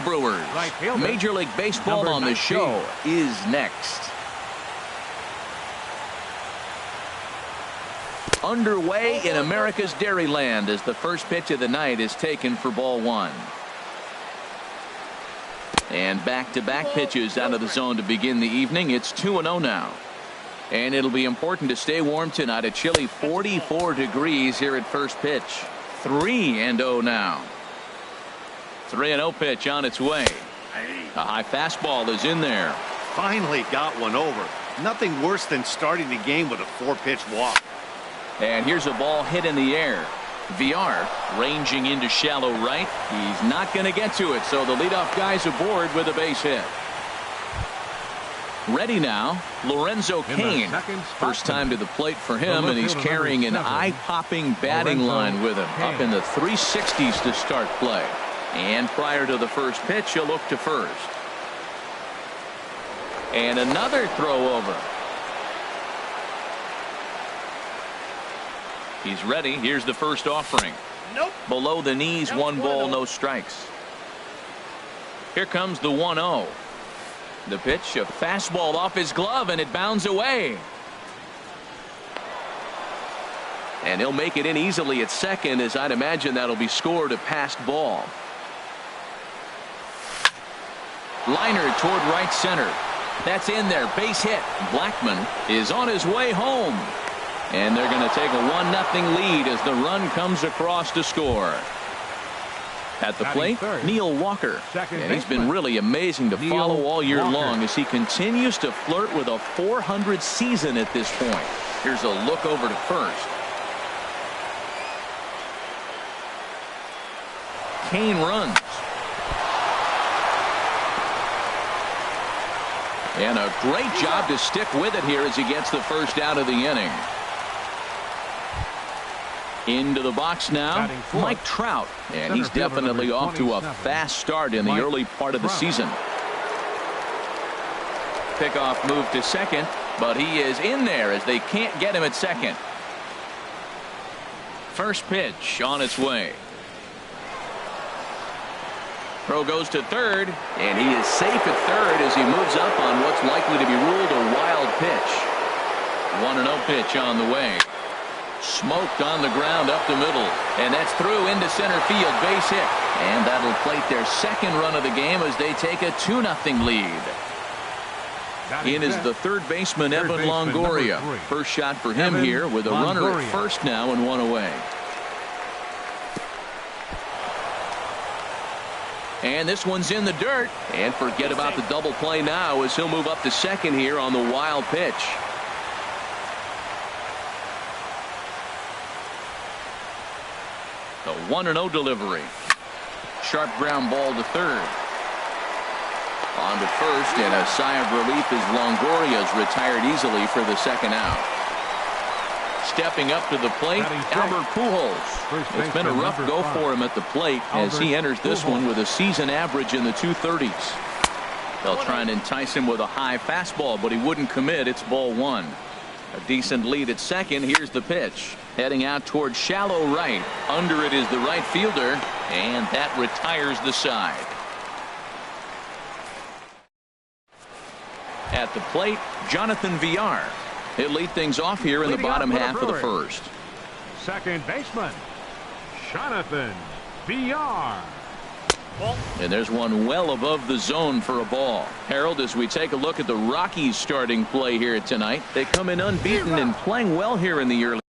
Brewers. Major League Baseball on the show is next. Underway in America's Dairyland as the first pitch of the night is taken for ball one. And back-to-back pitches out of the zone to begin the evening. It's 2-0 now. And it'll be important to stay warm tonight. A chilly 44 degrees here at first pitch. 3-0 now. 3-0 pitch on its way. A high fastball is in there. Finally got one over. Nothing worse than starting the game with a 4-pitch walk. And here's a ball hit in the air. VR ranging into shallow right. He's not going to get to it, so the leadoff guy's aboard with a base hit. Ready now, Lorenzo Cain. First time to the plate for him, and he's carrying an eye-popping batting line with him. Up in the 360s to start play. And prior to the first pitch, he'll look to first. And another throw over. He's ready. Here's the first offering. Nope. Below the knees, 1 ball, no strikes. Here comes the 1-0. The pitch, a fastball off his glove, and it bounds away. And he'll make it in easily at second, as I'd imagine that'll be scored a passed ball. Liner toward right center. That's in there. Base hit. Blackman is on his way home. And they're going to take a 1-0 lead as the run comes across to score. At the plate, Neil Walker. And he's been really amazing to follow all year long as he continues to flirt with a .400 season at this point. Here's a look over to first. Cain runs. And a great job to stick with it here as he gets the first out of the inning. Into the box now, Mike Trout, and he's definitely off to a fast start in the early part of the season. Pickoff move to second, but he is in there as they can't get him at second. First pitch on its way. Throw goes to third, and he is safe at third as he moves up on what's likely to be ruled a wild pitch. 1-0 pitch on the way. Smoked on the ground up the middle, and that's through into center field. Base hit, and that'll plate their second run of the game as they take a 2-0 lead. In is the third baseman, Evan Longoria. First shot for him here with a runner at first now and 1 away. And this one's in the dirt, and forget about the double play now as he'll move up to second here on the wild pitch. The 1-0 delivery. Sharp ground ball to third. On to first, and a sigh of relief as Longoria's retired easily for the second out. Stepping up to the plate, Albert Pujols. It's been a rough go for him at the plate as he enters this one with a season average in the 230s. They'll try and entice him with a high fastball, but he wouldn't commit. It's ball one. A decent lead at second. Here's the pitch. Heading out towards shallow right. Under it is the right fielder, and that retires the side. At the plate, Jonathan VR. He'll lead things off here in the bottom half of the first. Second baseman, Jonathan VR. And there's one well above the zone for a ball. Harold, as we take a look at the Rockies starting play here tonight, they come in unbeaten and playing well here in the early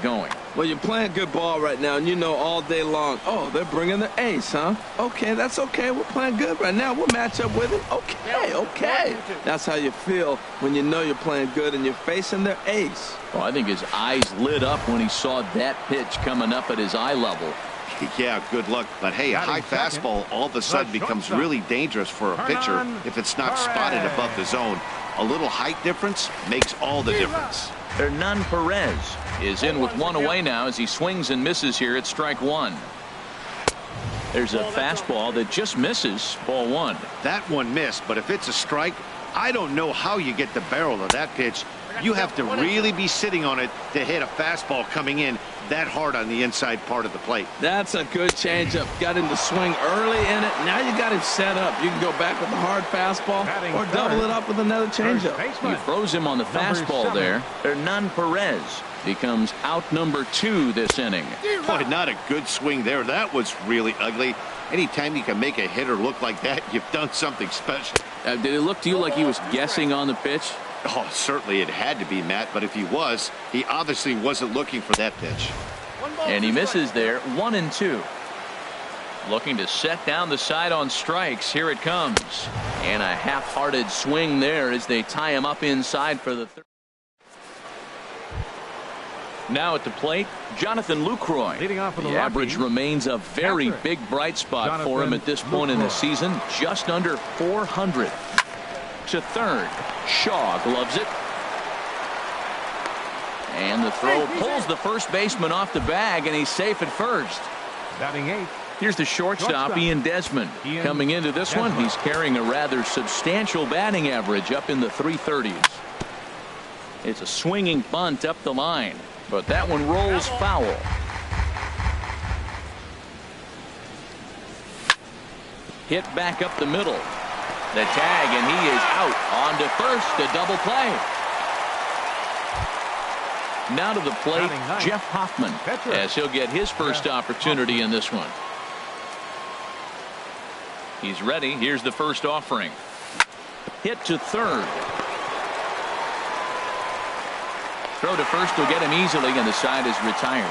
going. Well, you're playing good ball right now, and you know all day long, oh, they're bringing the ace, huh? Okay, that's okay. We're playing good right now. We'll match up with it. Okay. That's how you feel when you know you're playing good and you're facing their ace. Well, I think his eyes lit up when he saw that pitch coming up at his eye level. Yeah, good luck. But, hey, a high fastball all of a sudden becomes really dangerous for a pitcher if it's not spotted above the zone. A little height difference makes all the difference. Hernan Perez is in with one away now as he swings and misses here at strike one. There's a fastball that just misses. Ball one. That one missed, but if it's a strike, I don't know how you get the barrel of that pitch. You have to really be sitting on it to hit a fastball coming in that hard on the inside part of the plate. That's a good changeup. Got him to swing early in it. Now you got him set up. You can go back with the hard fastball or double it up with another changeup. He froze him on the fastball there. Hernan Perez becomes out number 2 this inning. Boy, not a good swing there. That was really ugly. Anytime you can make a hitter look like that, you've done something special. Did it look to you like he was guessing on the pitch? Oh, certainly it had to be, Matt, but if he was, he obviously wasn't looking for that pitch. And he misses there. 1-2. Looking to set down the side on strikes. Here it comes. And a half-hearted swing there as they tie him up inside for the third. Now at the plate, Jonathan Lucroy. Leading off with the the average Rockies, remains a very big bright spot for him at this point in the season. Just under 400. To third. Shaw gloves it. And the throw pulls the first baseman off the bag, and he's safe at first. Batting 8. Here's the shortstop, Ian Desmond. Coming into this one, he's carrying a rather substantial batting average up in the 330s. It's a swinging bunt up the line, but that one rolls foul. Hit back up the middle. The tag, and he is out. On to first, a double play. Now to the plate, Jeff Hoffman, as he'll get his first opportunity in this one. He's ready. Here's the first offering. Hit to third. Throw to first will get him easily, and the side is retired.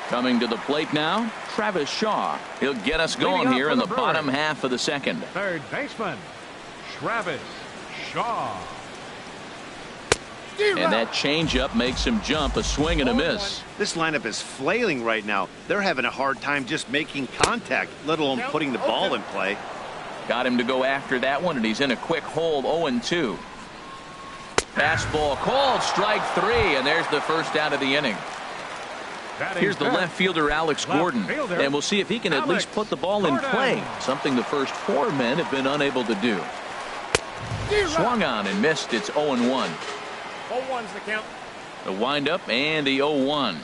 Coming to the plate now, Travis Shaw. He'll get us going here in the bottom half of the second. Third baseman, Travis Shaw. And that changeup makes him jump. A swing and a miss. This lineup is flailing right now. They're having a hard time just making contact, let alone putting the ball in play. Got him to go after that one, and he's in a quick hold. 0-2. Fastball called, strike 3, and there's the first out of the inning. Here's the left fielder, Alex Gordon, and we'll see if he can at least put the ball in play, something the first 4 men have been unable to do. Swung on and missed. It's 0-1. 0-1's the count. The windup and the 0-1.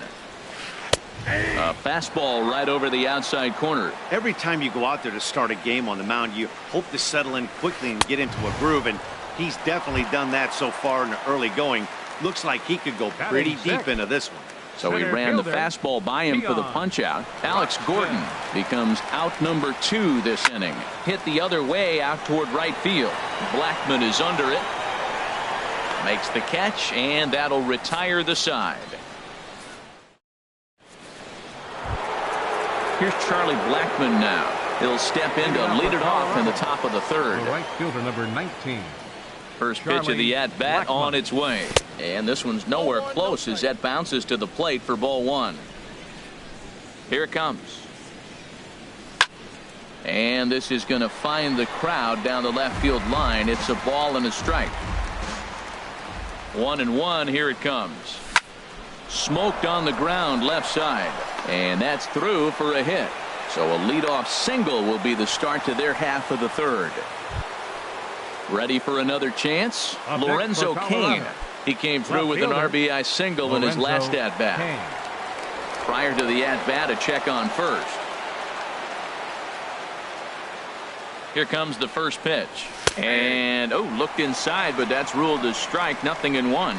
A fastball right over the outside corner. Every time you go out there to start a game on the mound, you hope to settle in quickly and get into a groove, and he's definitely done that so far in the early going. Looks like he could go pretty deep into this one. So he ran the fastball by him for the punch out. Alex Gordon becomes out number 2 this inning. Hit the other way out toward right field. Blackman is under it. Makes the catch, and that'll retire the side. Here's Charlie Blackman now. He'll step in to lead it off in the top of the third. The right fielder, number 19. First pitch of the at-bat on its way. And this one's nowhere close as that bounces to the plate for ball 1. Here it comes. And this is going to find the crowd down the left field line. It's a ball and a strike. 1-1. Here it comes. Smoked on the ground left side. And that's through for a hit. So a leadoff single will be the start to their half of the third. Ready for another chance? Lorenzo Cain. He came through with an RBI single in his last at-bat. Prior to the at-bat, a check on first. Here comes the first pitch. And, looked inside, but that's ruled as strike. 0-1.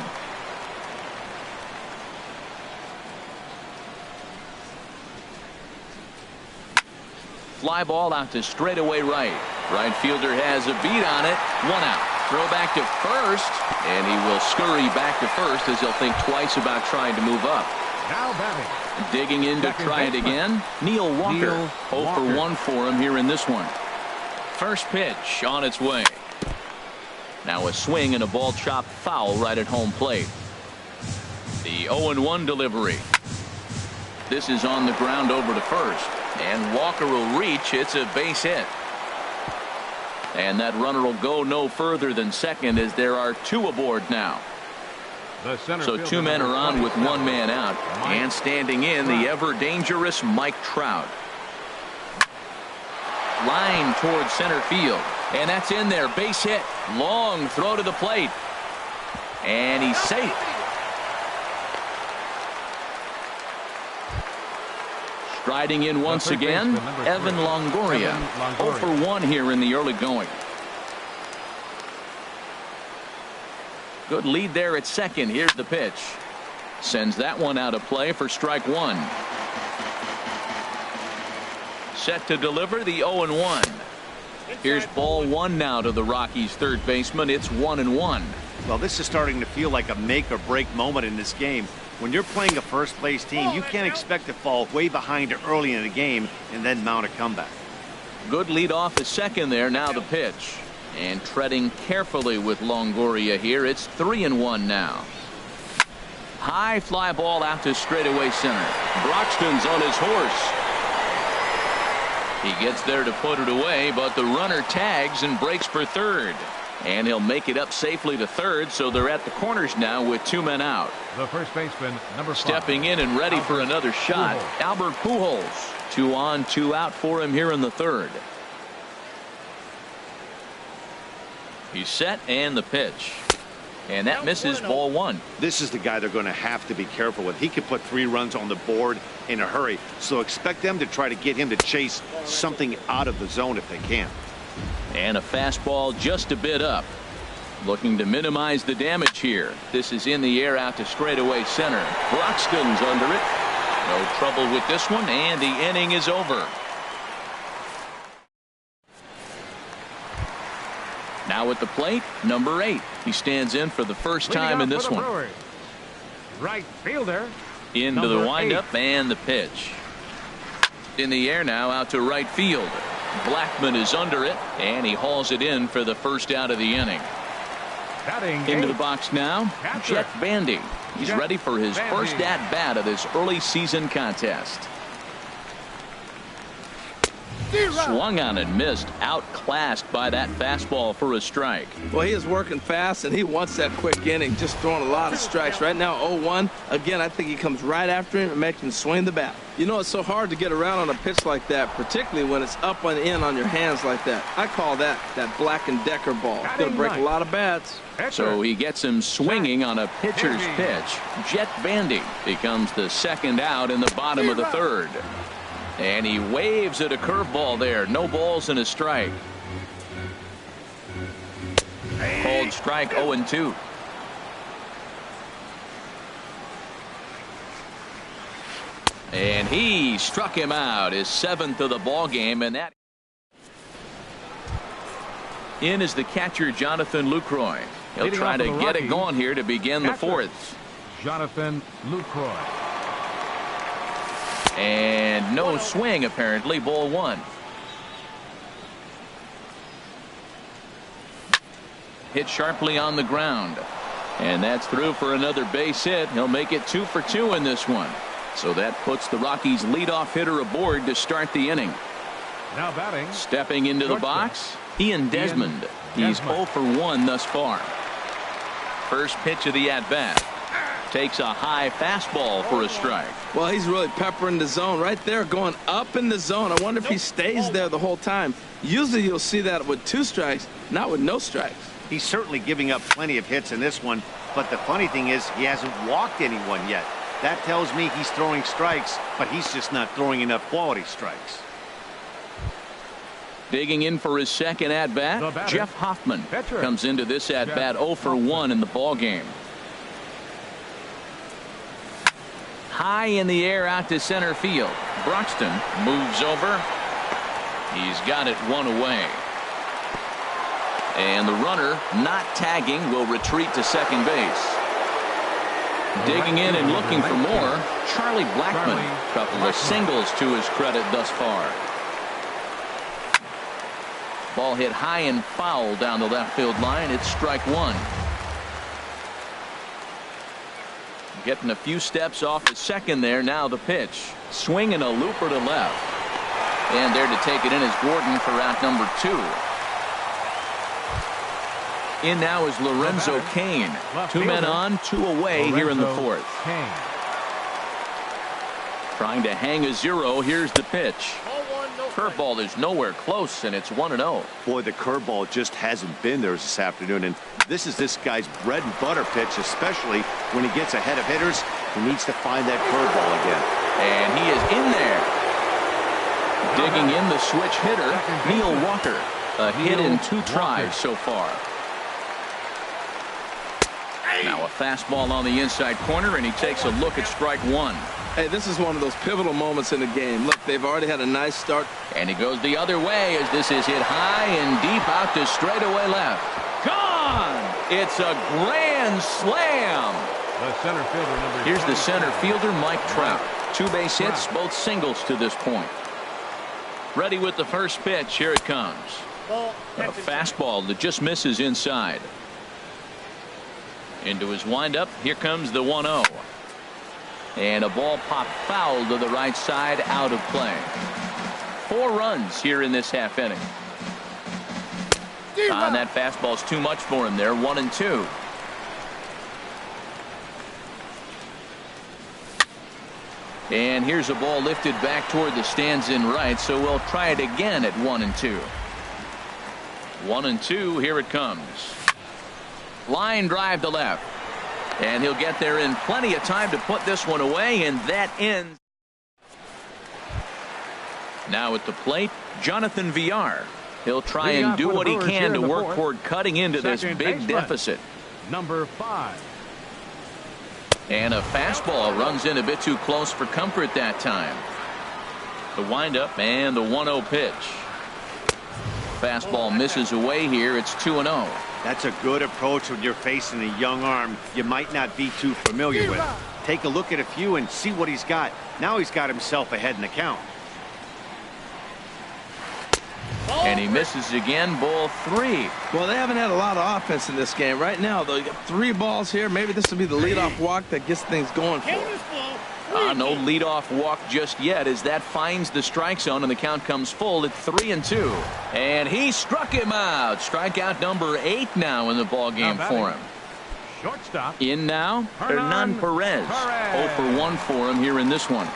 Fly ball out to straightaway right. Right fielder has a beat on it. 1 out. Throw back to first, and he will scurry back to first as he'll think twice about trying to move up. Now batting. Digging in to try it again. Neil Walker. 0 for 1 for him here in this one. First pitch on its way. Now a swing and a ball chopped foul right at home plate. The 0-1 delivery. This is on the ground over to first. And Walker will reach. It's a base hit. And that runner will go no further than second as there are 2 aboard now. The center So fielder, 2 men number are on with 27, 1 man out. Mike And standing in, the ever-dangerous Mike Trout. Line towards center field. And that's in there. Base hit. Long throw to the plate. And he's safe. Striding in once again, Evan Longoria. 0 for 1 here in the early going. Good lead there at second. Here's the pitch. Sends that one out of play for strike 1. Set to deliver the 0-1. Here's ball 1 now to the Rockies' third baseman. It's 1-1. Well, this is starting to feel like a make or break moment in this game. When you're playing a first place team, you can't expect to fall way behind early in the game and then mount a comeback. Good lead off the second there. Now the pitch. And treading carefully with Longoria here. It's 3-1 now. High fly ball out to straightaway center. Broxton's on his horse. He gets there to put it away, but the runner tags and breaks for third. And he'll make it up safely to third, so they're at the corners now with 2 men out. The first baseman, number 5. Stepping in and ready for another shot, Albert Pujols. 2 on, 2 out for him here in the third. He's set, and the pitch. And that misses, ball 1. This is the guy they're going to have to be careful with. He could put 3 runs on the board in a hurry, so expect them to try to get him to chase something out of the zone if they can. And a fastball just a bit up. Looking to minimize the damage here. This is in the air out to straightaway center. Broxton's under it. No trouble with this one, and the inning is over. Now at the plate, number 8. He stands in for the first time in this one. Right fielder. Into the windup and the pitch. In the air now out to right field. Blackman is under it, and he hauls it in for the first out of the inning. Into the box now, Jet Bandy. He's ready for his first at-bat of this early season contest. Swung on and missed, outclassed by that fastball for a strike. Well, he is working fast, and he wants that quick inning, just throwing a lot of strikes. Right now, 0-1. Again, I think he comes right after him and makes him swing the bat. You know, it's so hard to get around on a pitch like that, particularly when it's up and in on your hands like that. I call that Black & Decker ball. It's going to break a lot of bats. So he gets him swinging on a pitcher's pitch. Jet Bandy becomes the second out in the bottom of the third. And he waves at a curveball there. No balls and a strike. Called strike 0-2. And he struck him out, his 7th of the ball game, and that in is the catcher Jonathan Lucroy. He'll try to get it going here to begin the 4th. Jonathan Lucroy. And no swing apparently. Ball 1. Hit sharply on the ground, and that's through for another base hit. He'll make it 2 for 2 in this one. So that puts the Rockies leadoff hitter aboard to start the inning. Now batting. Stepping into the box, Ian Desmond. He's 0 for 1 thus far. First pitch of the at-bat. Takes a high fastball for a strike. Well, he's really peppering the zone right there, going up in the zone. I wonder if he stays there the whole time. Usually you'll see that with 2 strikes, not with no strikes. He's certainly giving up plenty of hits in this one, but the funny thing is he hasn't walked anyone yet. That tells me he's throwing strikes, but he's just not throwing enough quality strikes. Digging in for his second at-bat, Jeff Hoffman comes into this at-bat 0 for 1 in the ball game. High in the air out to center field. Broxton moves over. He's got it 1 away. And the runner, not tagging, will retreat to second base. Digging in and looking for more, Charlie Blackmon. Couple of singles to his credit thus far. Ball hit high and foul down the left field line. It's strike 1. Getting a few steps off the second there. Now the pitch. Swinging a looper to left. And there to take it in is Gordon for out number 2. In now is Lorenzo Cain. 2 men on, 2 away here in the 4th. Trying to hang a 0. Here's the pitch. Curveball is nowhere close, and it's 1-0. Boy, the curveball just hasn't been there this afternoon, and this is this guy's bread and butter pitch, especially when he gets ahead of hitters. He needs to find that curveball again. And he is in there. Digging in the switch hitter, Neil Walker. A hit in 2 tries so far. Now a fastball on the inside corner, and he takes a look at strike 1. Hey, this is one of those pivotal moments in the game. Look, they've already had a nice start. And he goes the other way as this is hit high and deep out to straightaway left. Gone! It's a grand slam. The center fielder, number Here's the center fielder, Mike Trout. 2 base hits, both singles to this point. Ready with the first pitch. Here it comes. A fastball that just misses inside. Into his windup. Here comes the 1-0. And a ball popped foul to the right side, out of play. 4 runs here in this half inning. And that fastball's too much for him there. 1-2. And here's a ball lifted back toward the stands in right, so we'll try it again at 1-2. 1-2. Here it comes. Line drive to left. And he'll get there in plenty of time to put this one away, and that ends. Now at the plate, Jonathan Villar. He'll try and do what he can to work toward cutting into this big deficit. Number 5. And a fastball runs in a bit too close for comfort that time. The windup and the 1-0 pitch. Fastball misses away here. It's 2-0. That's a good approach when you're facing a young arm you might not be too familiar with. Take a look at a few and see what he's got. Now he's got himself ahead in the count. And he misses again. Ball 3. Well, they haven't had a lot of offense in this game. Right now, though, you got 3 balls here. Maybe this will be the leadoff walk that gets things going for him. No leadoff walk just yet as that finds the strike zone, and the count comes full at 3-2. And he struck him out. Strikeout number 8 now in the ball game for him. Shortstop. In now, Hernan Perez. 0 for 1 for him here in this one.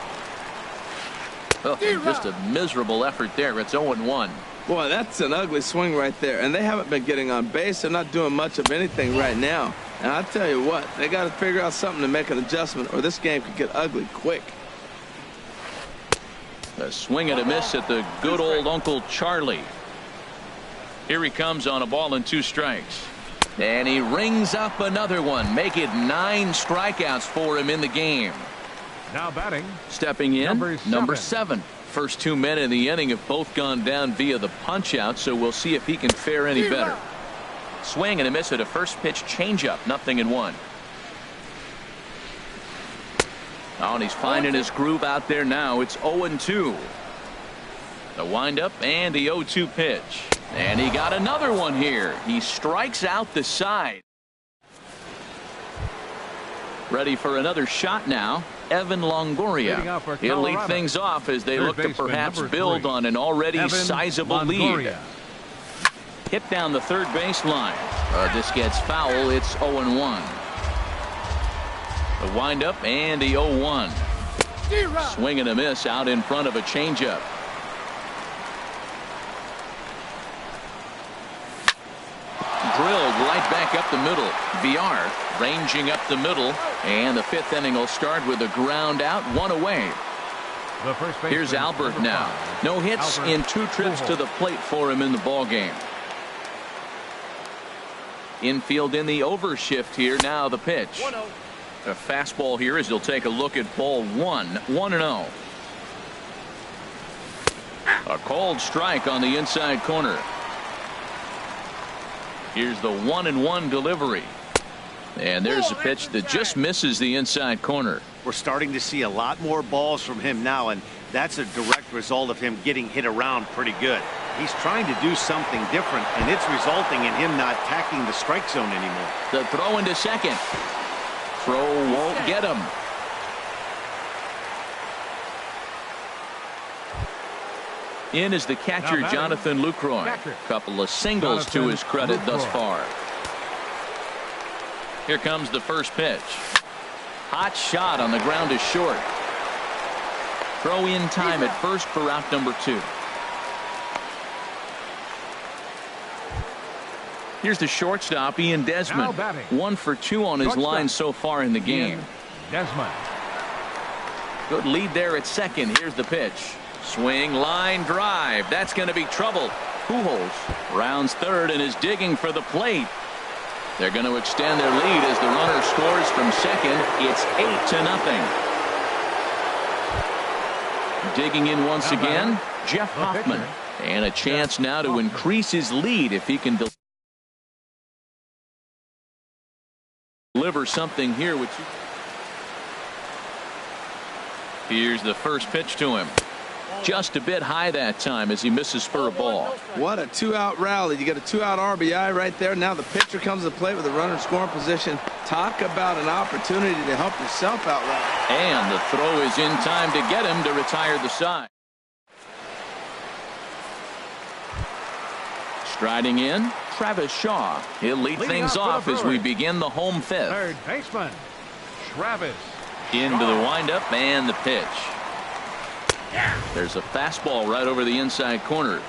Oh, just a miserable effort there. It's 0-1. Boy, that's an ugly swing right there. And they haven't been getting on base. They're not doing much of anything right now. And I'll tell you what, they got to figure out something to make an adjustment, or this game could get ugly quick. A swing and a miss at the good old Uncle Charlie. Here he comes on a ball and 2 strikes. And he rings up another one. Make it 9 strikeouts for him in the game. Now batting. Stepping in, number 7. First 2 men in the inning have both gone down via the punch out, so we'll see if he can fare any better. Swing and a miss at a first pitch changeup. 0-1. Oh, and he's finding his groove out there now. It's 0-2. The windup and the 0-2 pitch. And he got another one here. He strikes out the side. Ready for another shot now. Evan Longoria. He'll lead things off as they look to perhaps build on an already sizable lead. Hit down the third base line. This gets foul. It's 0-1. The windup and the 0-1. Swing and a miss out in front of a changeup. Drilled right back up the middle. Villar ranging up the middle, and the 5th inning will start with a ground out, 1 away. Here's Albert now. No hits in 2 trips to the plate for him in the ball game. Infield in the overshift here. Now the pitch. A fastball here as he'll take a look at ball 1. 1-0. A called strike on the inside corner. Here's the 1-1 delivery. And there's a pitch that just misses the inside corner. We're starting to see a lot more balls from him now, and that's a direct result of him getting hit around pretty good. He's trying to do something different, and it's resulting in him not attacking the strike zone anymore. The throw into second. Throw won't get him. In is the catcher, Jonathan Lucroy. Couple of singles to his credit thus far. Here comes the first pitch. Hot shot on the ground is short. Throw in time at first for out number 2. Here's the shortstop, Ian Desmond. 1 for 2 on his line so far in the game. Desmond. Good lead there at second. Here's the pitch. Swing, line drive. That's going to be trouble. Pujols rounds third and is digging for the plate. They're going to extend their lead as the runner scores from second. It's 8-0. Digging in once again, Jeff Hoffman. And a chance now to increase his lead if he can deliver something here. Here's the first pitch to him. Just a bit high that time as he misses for a ball. What a 2-out rally. You get a 2-out RBI right there. Now the pitcher comes to play with the runner in scoring position. Talk about an opportunity to help yourself out right. And the throw is in time to get him to retire the side. Striding in, Travis Shaw. He'll lead things off as we begin the home fifth. Third baseman, Travis. Into the windup and the pitch. There's a fastball right over the inside corner.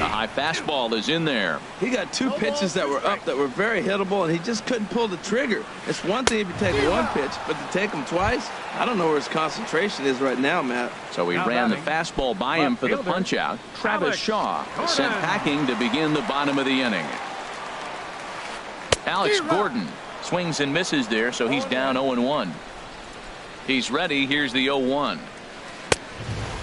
A high fastball is in there. He got 2 pitches that were up that were very hittable, and he just couldn't pull the trigger. It's one thing if you take 1 pitch, but to take him twice, I don't know where his concentration is right now, Matt. So he ran the fastball by him for the punch out. Travis Shaw sent packing to begin the bottom of the inning. Alex Gordon swings and misses there, so he's down 0-1. He's ready. Here's the 0-1.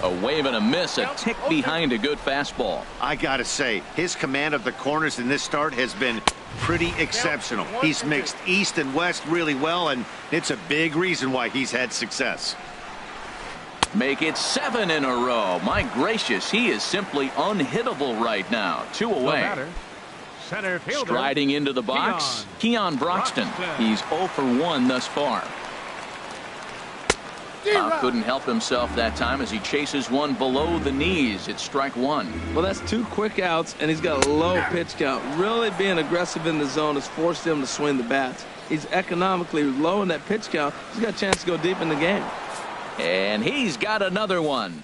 A wave and a miss, a tick behind a good fastball. I gotta say, his command of the corners in this start has been pretty exceptional. He's mixed east and west really well, and it's a big reason why he's had success. Make it 7 in a row. My gracious, he is simply unhittable right now. 2 away. Center fielder. Striding into the box, Keon Broxton. He's 0 for 1 thus far. Couldn't help himself that time as he chases one below the knees. It's strike 1. Well, that's 2 quick outs, and he's got a low pitch count. Really being aggressive in the zone has forced him to swing the bats. He's economically low in that pitch count. He's got a chance to go deep in the game. And he's got another one.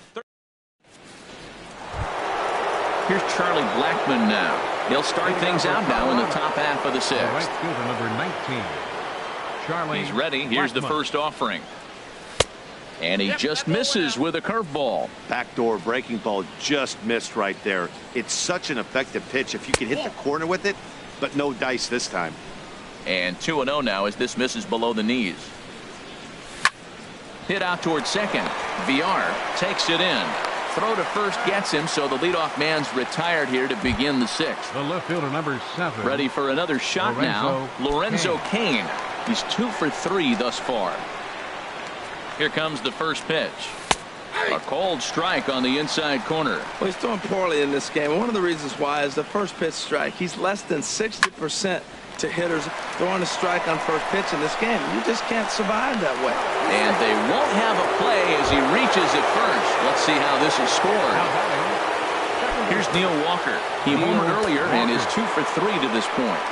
Here's Charlie Blackmon now. He'll start things out now in the top half of the 6th. Right fielder number 19. Charlie. He's ready. Here's the first offering. And he just misses with a curveball. Backdoor breaking ball just missed right there. It's such an effective pitch if you can hit the corner with it, but no dice this time. And 2-0 now as this misses below the knees. Hit out towards second. VR takes it in. Throw to first gets him, so the leadoff man's retired here to begin the 6th. The left fielder number 7. Ready for another shot now. Lorenzo Cain. He's 2 for 3 thus far. Here comes the first pitch. A cold strike on the inside corner. Well, he's doing poorly in this game. And one of the reasons why is the first pitch strike. He's less than 60% to hitters throwing a strike on first pitch in this game. You just can't survive that way. And they won't have a play as he reaches it first. Let's see how this is scored. Here's Neil Walker. He homered earlier and is 2 for 3 to this point.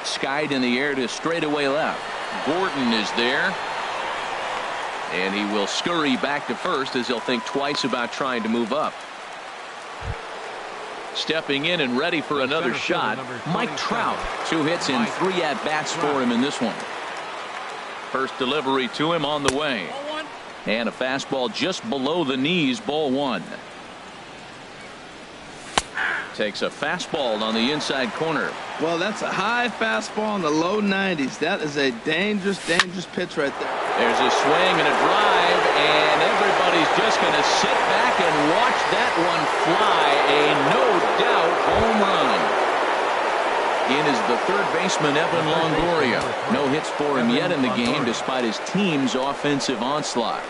Skied in the air to straightaway left. Gordon is there. And he will scurry back to first as he'll think twice about trying to move up. Stepping in and ready for another shot, Mike Trout. 2 hits in 3 at-bats for him in this one. First delivery to him on the way. And a fastball just below the knees, ball 1. Takes a fastball on the inside corner. Well, that's a high fastball in the low 90s. That is a dangerous, dangerous pitch right there. There's a swing and a drive, and everybody's just going to sit back and watch that one fly. A no-doubt home run. In is the third baseman, Evan Longoria. No hits for him yet in the game despite his team's offensive onslaught.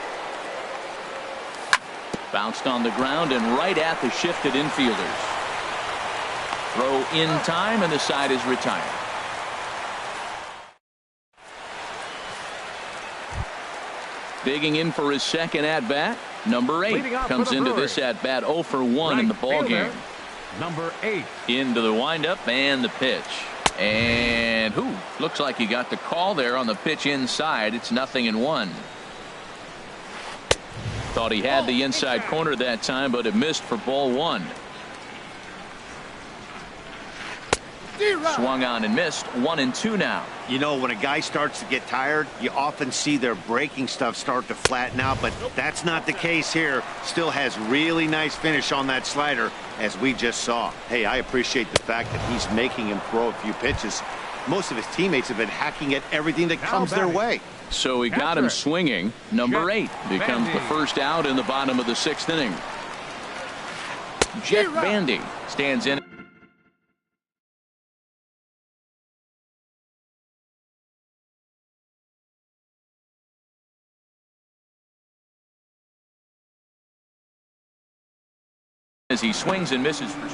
Bounced on the ground and right at the shifted infielders. Throw in time, and the side is retired. Digging in for his second at-bat. Number 8 comes into this at-bat 0 for 1 in the ball game. Number 8. Into the windup and the pitch. And looks like he got the call there on the pitch inside. It's 0-1. Thought he had the inside corner that time, but it missed for ball 1. Swung on and missed. 1-2 now. You know, when a guy starts to get tired, you often see their breaking stuff start to flatten out, but that's not the case here. Still has really nice finish on that slider, as we just saw. Hey, I appreciate the fact that he's making him throw a few pitches. Most of his teammates have been hacking at everything that comes their way. So he got him swinging. Number 8 becomes the first out in the bottom of the 6th inning. Jet Bandy stands in. As he swings and misses for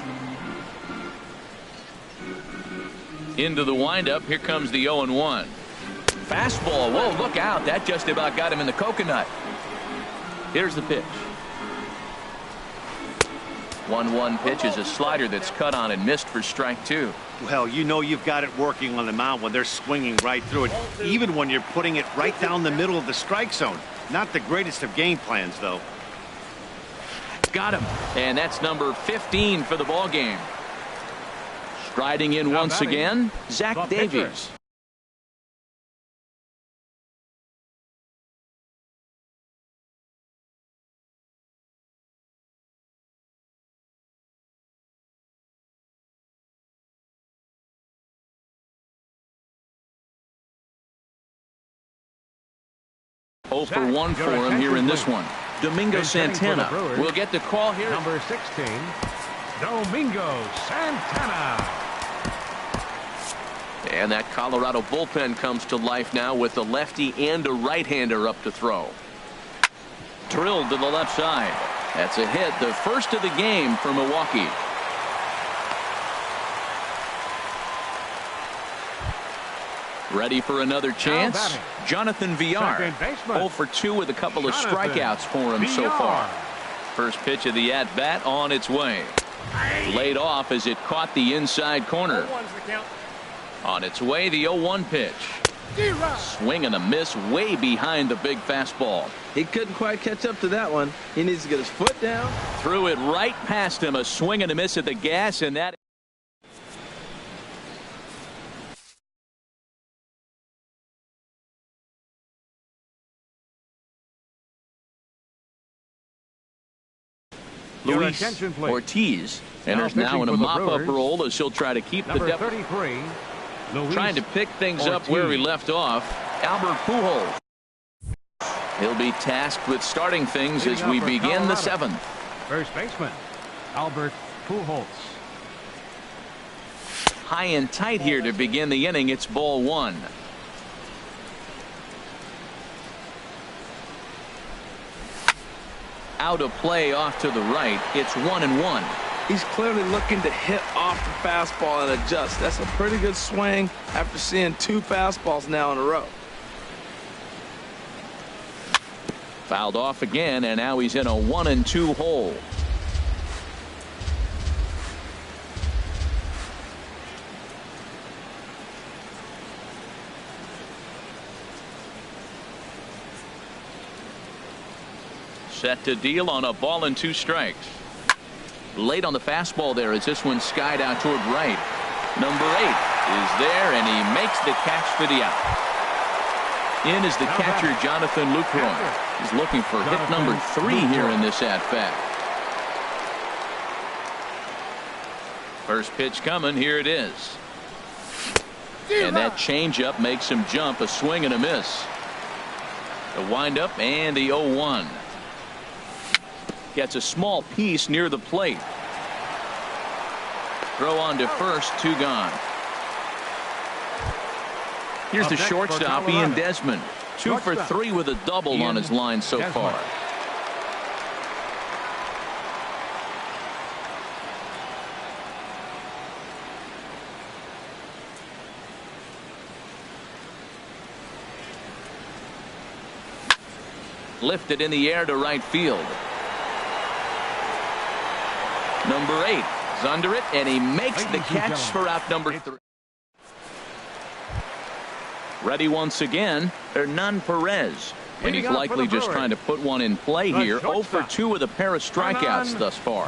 into the windup. Here comes the 0-1. Fastball. Whoa, look out. That just about got him in the coconut. Here's the pitch. 1-1 pitch is a slider that's cut on and missed for strike 2. Well, you know you've got it working on the mound when they're swinging right through it, even when you're putting it right down the middle of the strike zone. Not the greatest of game plans, though. Got him. And that's number 15 for the ball game. Striding in once again, Zach Davies. Oh for 1 for him here in this one. Domingo Santana will get the call here. Number 16, Domingo Santana. And that Colorado bullpen comes to life now with a lefty and a right-hander up to throw. Drilled to the left side. That's a hit, the first of the game for Milwaukee. Ready for another chance? Jonathan Villar. 0 for 2 with a couple of strikeouts for him so far. First pitch of the at-bat on its way. Laid off as it caught the inside corner. On its way, the 0-1 pitch. Swing and a miss way behind the big fastball. He couldn't quite catch up to that one. He needs to get his foot down. Threw it right past him. A swing and a miss at the gas, and that. Luis Ortiz enters now in a mop-up role as he'll try to keep the depth. 33, trying to pick things up where he left off. Albert Pujols. He'll be tasked with starting things as we begin the 7th. First baseman, Albert Pujols. High and tight here to begin the inning. It's ball 1. Out of play off to the right. It's 1-1. He's clearly looking to hit off the fastball and adjust. That's a pretty good swing after seeing 2 fastballs now in a row. Fouled off again, and now he's in a 1-2 hole. Set to deal on a ball and 2 strikes. Late on the fastball there as this one skied out toward right. Number 8 is there, and he makes the catch for the out. In is the catcher, Jonathan Lucroy. He's looking for hit number 3 here in this at-bat. First pitch coming. Here it is. And that changeup makes him jump. A swing and a miss. The windup and the 0-1. Gets a small piece near the plate. Throw on to first, 2 gone. Here's the shortstop, Ian Desmond. 2 for 3 with a double on his line so far. Lifted in the air to right field. Number 8 He's under it, and he makes the catch for out number 3. Ready once again, Hernan Perez. And he's likely just trying to put one in play here. 0 for 2 with a pair of strikeouts thus far.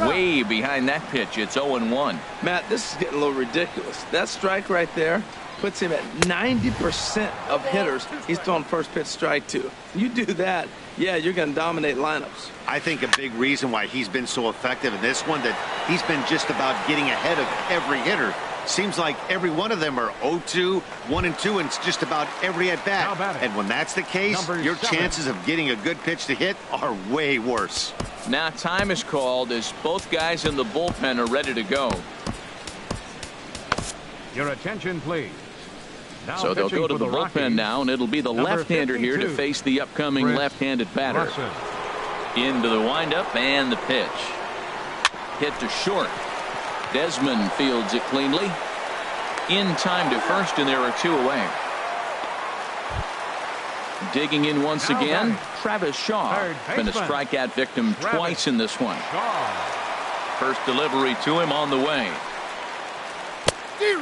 Way behind that pitch. It's 0-1. Matt, this is getting a little ridiculous. That strike right there puts him at 90% of hitters he's thrown first pitch strike to. You do that, yeah, you're going to dominate lineups. I think a big reason why he's been so effective in this one, that he's been just about getting ahead of every hitter. Seems like every one of them are 0-2, 1-2, and it's just about every at-bat. And when that's the case, your chances of getting a good pitch to hit are way worse. Now time is called as both guys in the bullpen are ready to go. Your attention, please. Now so they'll go to the bullpen now, and it'll be the left-hander here to face the upcoming left-handed batter. Into the windup and the pitch. Hit to short. Desmond fields it cleanly. In time to first, and there are 2 away. Digging in once again, Travis Shaw. Been a strikeout victim twice in this one. First delivery to him on the way.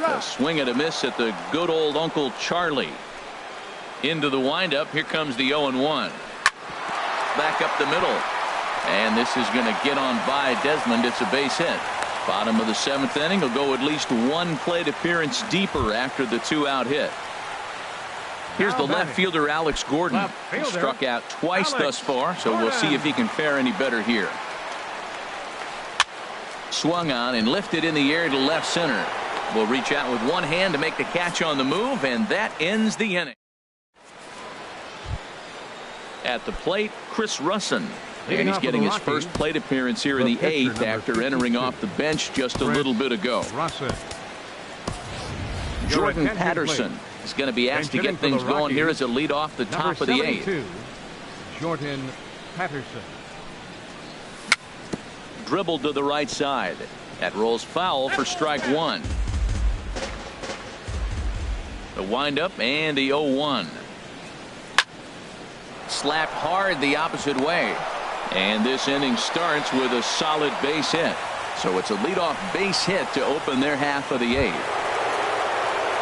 A swing and a miss at the good old Uncle Charlie. Into the windup. Here comes the 0-1. Back up the middle. And this is going to get on by Desmond. It's a base hit. Bottom of the 7th inning. Will go at least 1 plate appearance deeper after the 2-out hit. Here's the left fielder, Alex Gordon. He struck out twice thus far, so we'll see if he can fare any better here. Swung on and lifted in the air to left center. Will reach out with one hand to make the catch on the move, and that ends the inning. At the plate, Chris Russin. And he's getting his first plate appearance here in the 8th after entering off the bench just a little bit ago. Jordan Patterson is going to be asked to get things going here as a lead off the top of the 8th. Jordan Patterson. Dribbled to the right side. That rolls foul for strike 1. The windup and the 0-1. Slapped hard the opposite way. And this inning starts with a solid base hit. So it's a leadoff base hit to open their half of the 8th.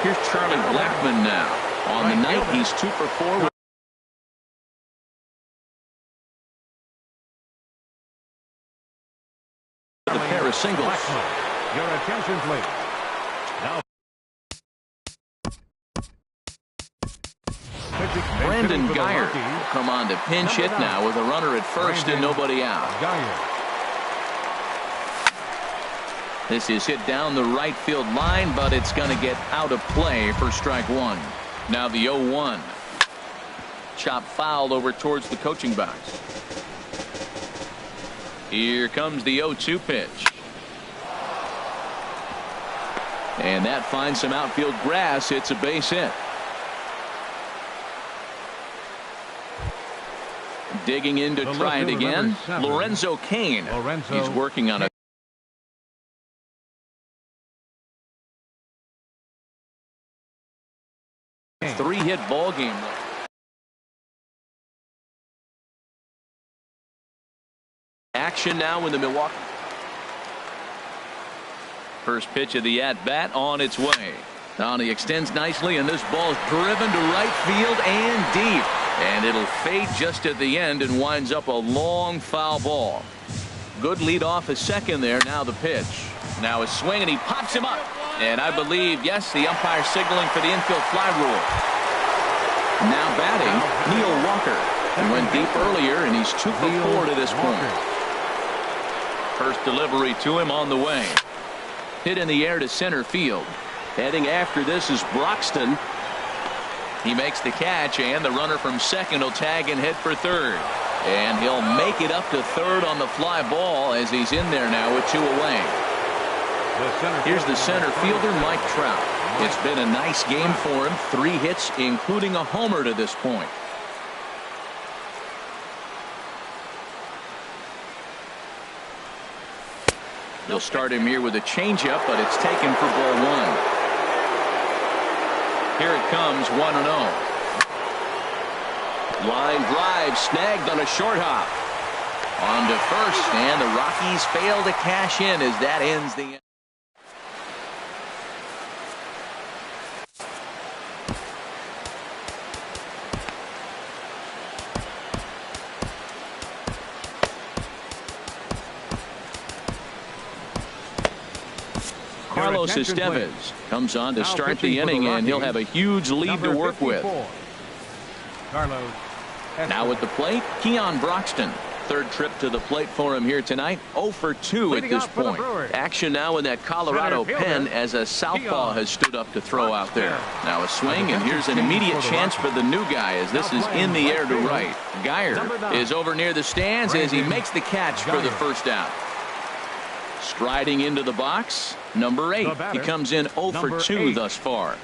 Here's Charlie Blackmon now. On the night, he's 2 for 4 with a pair of singles. Your attention, please. Now Brandon Geyer will come on to pinch hit now with a runner at first and nobody out. This is hit down the right field line, but it's going to get out of play for strike 1. Now the 0-1. Chop foul over towards the coaching box. Here comes the 0-2 pitch. And that finds some outfield grass. It's a base hit. Digging in to try it again. Lorenzo Cain. He's working on a 3-hit ball game. Action now in the Milwaukee. First pitch of the at-bat on its way. Now he extends nicely, and this ball is driven to right field and deep. And it'll fade just at the end and winds up a long foul ball. Good lead off a second there. Now the pitch. Now a swing, and he pops him up. And I believe, yes, the umpire signaling for the infield fly rule. Now batting, Neil Walker. He went deep earlier, and he's 2 for 4 to this point. First delivery to him on the way. Hit in the air to center field. Heading after this is Broxton. He makes the catch, and the runner from second will tag and hit for third. And he'll make it up to third on the fly ball as he's in there now with 2 away. Here's the center fielder, Mike Trout. It's been a nice game for him. 3 hits, including a homer to this point. They'll start him here with a changeup, but it's taken for ball 1. Here it comes, 1-0. Line drive snagged on a short hop. On to first, and the Rockies fail to cash in as that ends the inning. Carlos Estevez comes on to start the inning, and he'll have a huge lead to work with. Carlos. Now at the plate, Keon Broxton. Third trip to the plate for him here tonight. 0 for 2 at this point. Action now in that Colorado pen as a southpaw has stood up to throw out there. Now a swing, and here's an immediate chance for the new guy as this is in the air to right. Geyer is over near the stands as he makes the catch for the first out. Striding into the box, number 8. He comes in 0 for 2 thus far.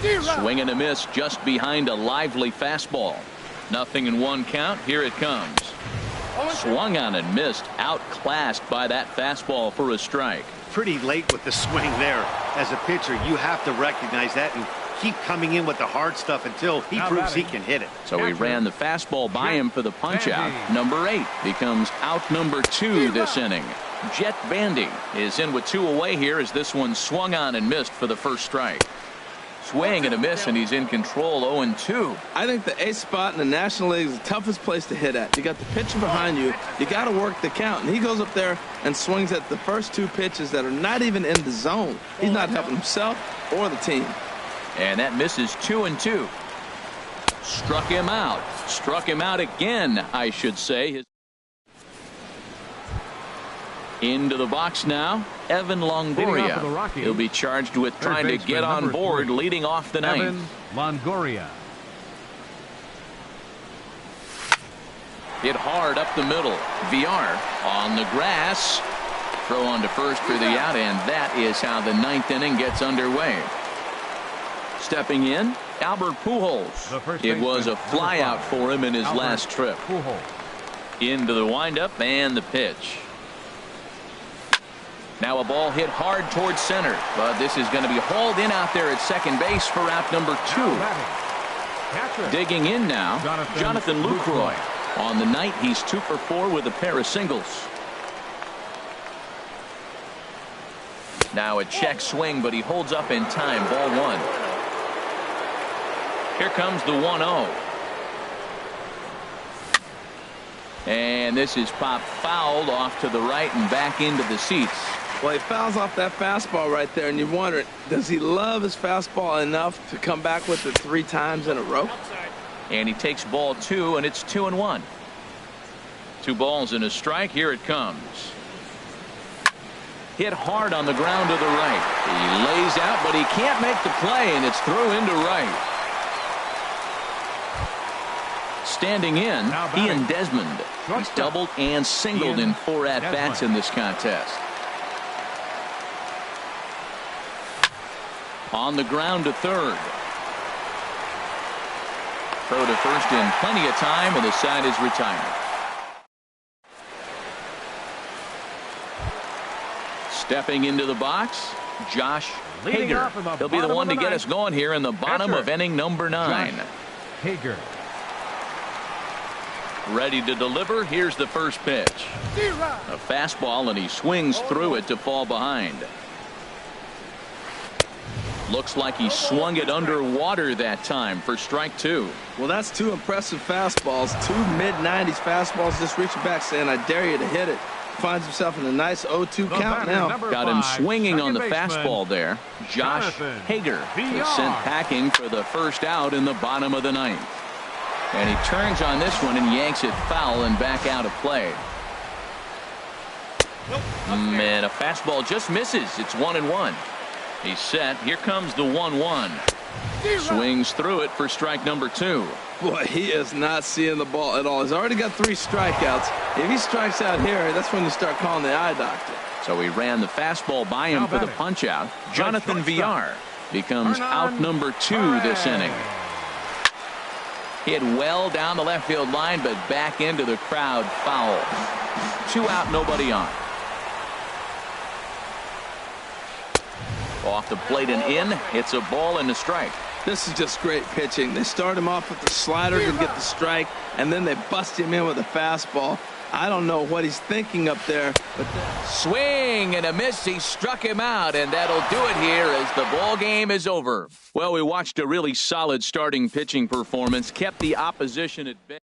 Swing and a miss just behind a lively fastball. 0-1 count. Here it comes. Swung on and missed. Outclassed by that fastball for a strike. Pretty late with the swing there. As a pitcher, you have to recognize that and keep coming in with the hard stuff until he proves he can hit it. So he ran the fastball by him for the punch out. Number 8 becomes out number 2 this inning. Jet Bandy is in with 2 away here as this one swung on and missed for the first strike. Swing and a miss, and he's in control. 0-2. I think the ace spot in the National League is the toughest place to hit at. You got the pitcher behind you. You got to work the count. And he goes up there and swings at the first 2 pitches that are not even in the zone. He's not helping himself or the team. And that misses. 2-2. Struck him out. Struck him out again, I should say. Into the box now, Evan Longoria. He'll be charged with trying to get on board leading off the ninth. Evan Longoria. Hit hard up the middle. VR on the grass. Throw on to first for the out, and that is how the 9th inning gets underway. Stepping in, Albert Pujols. It was a flyout for him in his last trip. Into the windup and the pitch. Now a ball hit hard towards center, but this is going to be hauled in out there at second base for out number 2. Digging in now, Jonathan Lucroy. On the night, he's 2 for 4 with a pair of singles. Now a check swing, but he holds up in time. Ball 1. Here comes the 1-0. And this is popped fouled off to the right and back into the seats. Well, he fouls off that fastball right there, and you wonder, does he love his fastball enough to come back with it 3 times in a row? And he takes ball 2, and it's 2-1. 2 balls and a strike. Here it comes. Hit hard on the ground to the right. He lays out, but he can't make the play, and it's through into right. Standing in, Ian Desmond. He's doubled and singled in 4 at-bats in this contest. On the ground to third. Throw to first in plenty of time, and the side is retired. Stepping into the box, Josh Hager. He'll be the one to get us going here in the bottom of inning number 9. Hager. Ready to deliver. Here's the first pitch. A fastball, and he swings through it to fall behind. Looks like he swung it underwater that time for strike 2. Well, that's 2 impressive fastballs. 2 mid-90s fastballs just reaching back saying, I dare you to hit it. Finds himself in a nice 0-2 count now. Got him swinging on the fastball there. Josh Hager is sent packing for the first out in the bottom of the 9th. And he turns on this one and yanks it foul and back out of play. And a fastball just misses. It's 1-1. He's set. Here comes the 1-1. Swings through it for strike number 2. Boy, he is not seeing the ball at all. He's already got 3 strikeouts. If he strikes out here, that's when you start calling the eye doctor. So he ran the fastball by him for the punch out. Jonathan VR becomes out number 2 this inning. Hit well down the left field line, but back into the crowd foul. 2 out, nobody on. Off the plate and in. It's a ball and a strike. This is just great pitching. They start him off with the slider to get the strike, and then they bust him in with a fastball. I don't know what he's thinking up there. But swing and a miss. He struck him out, and that'll do it here as the ball game is over. Well, we watched a really solid starting pitching performance, kept the opposition at bay.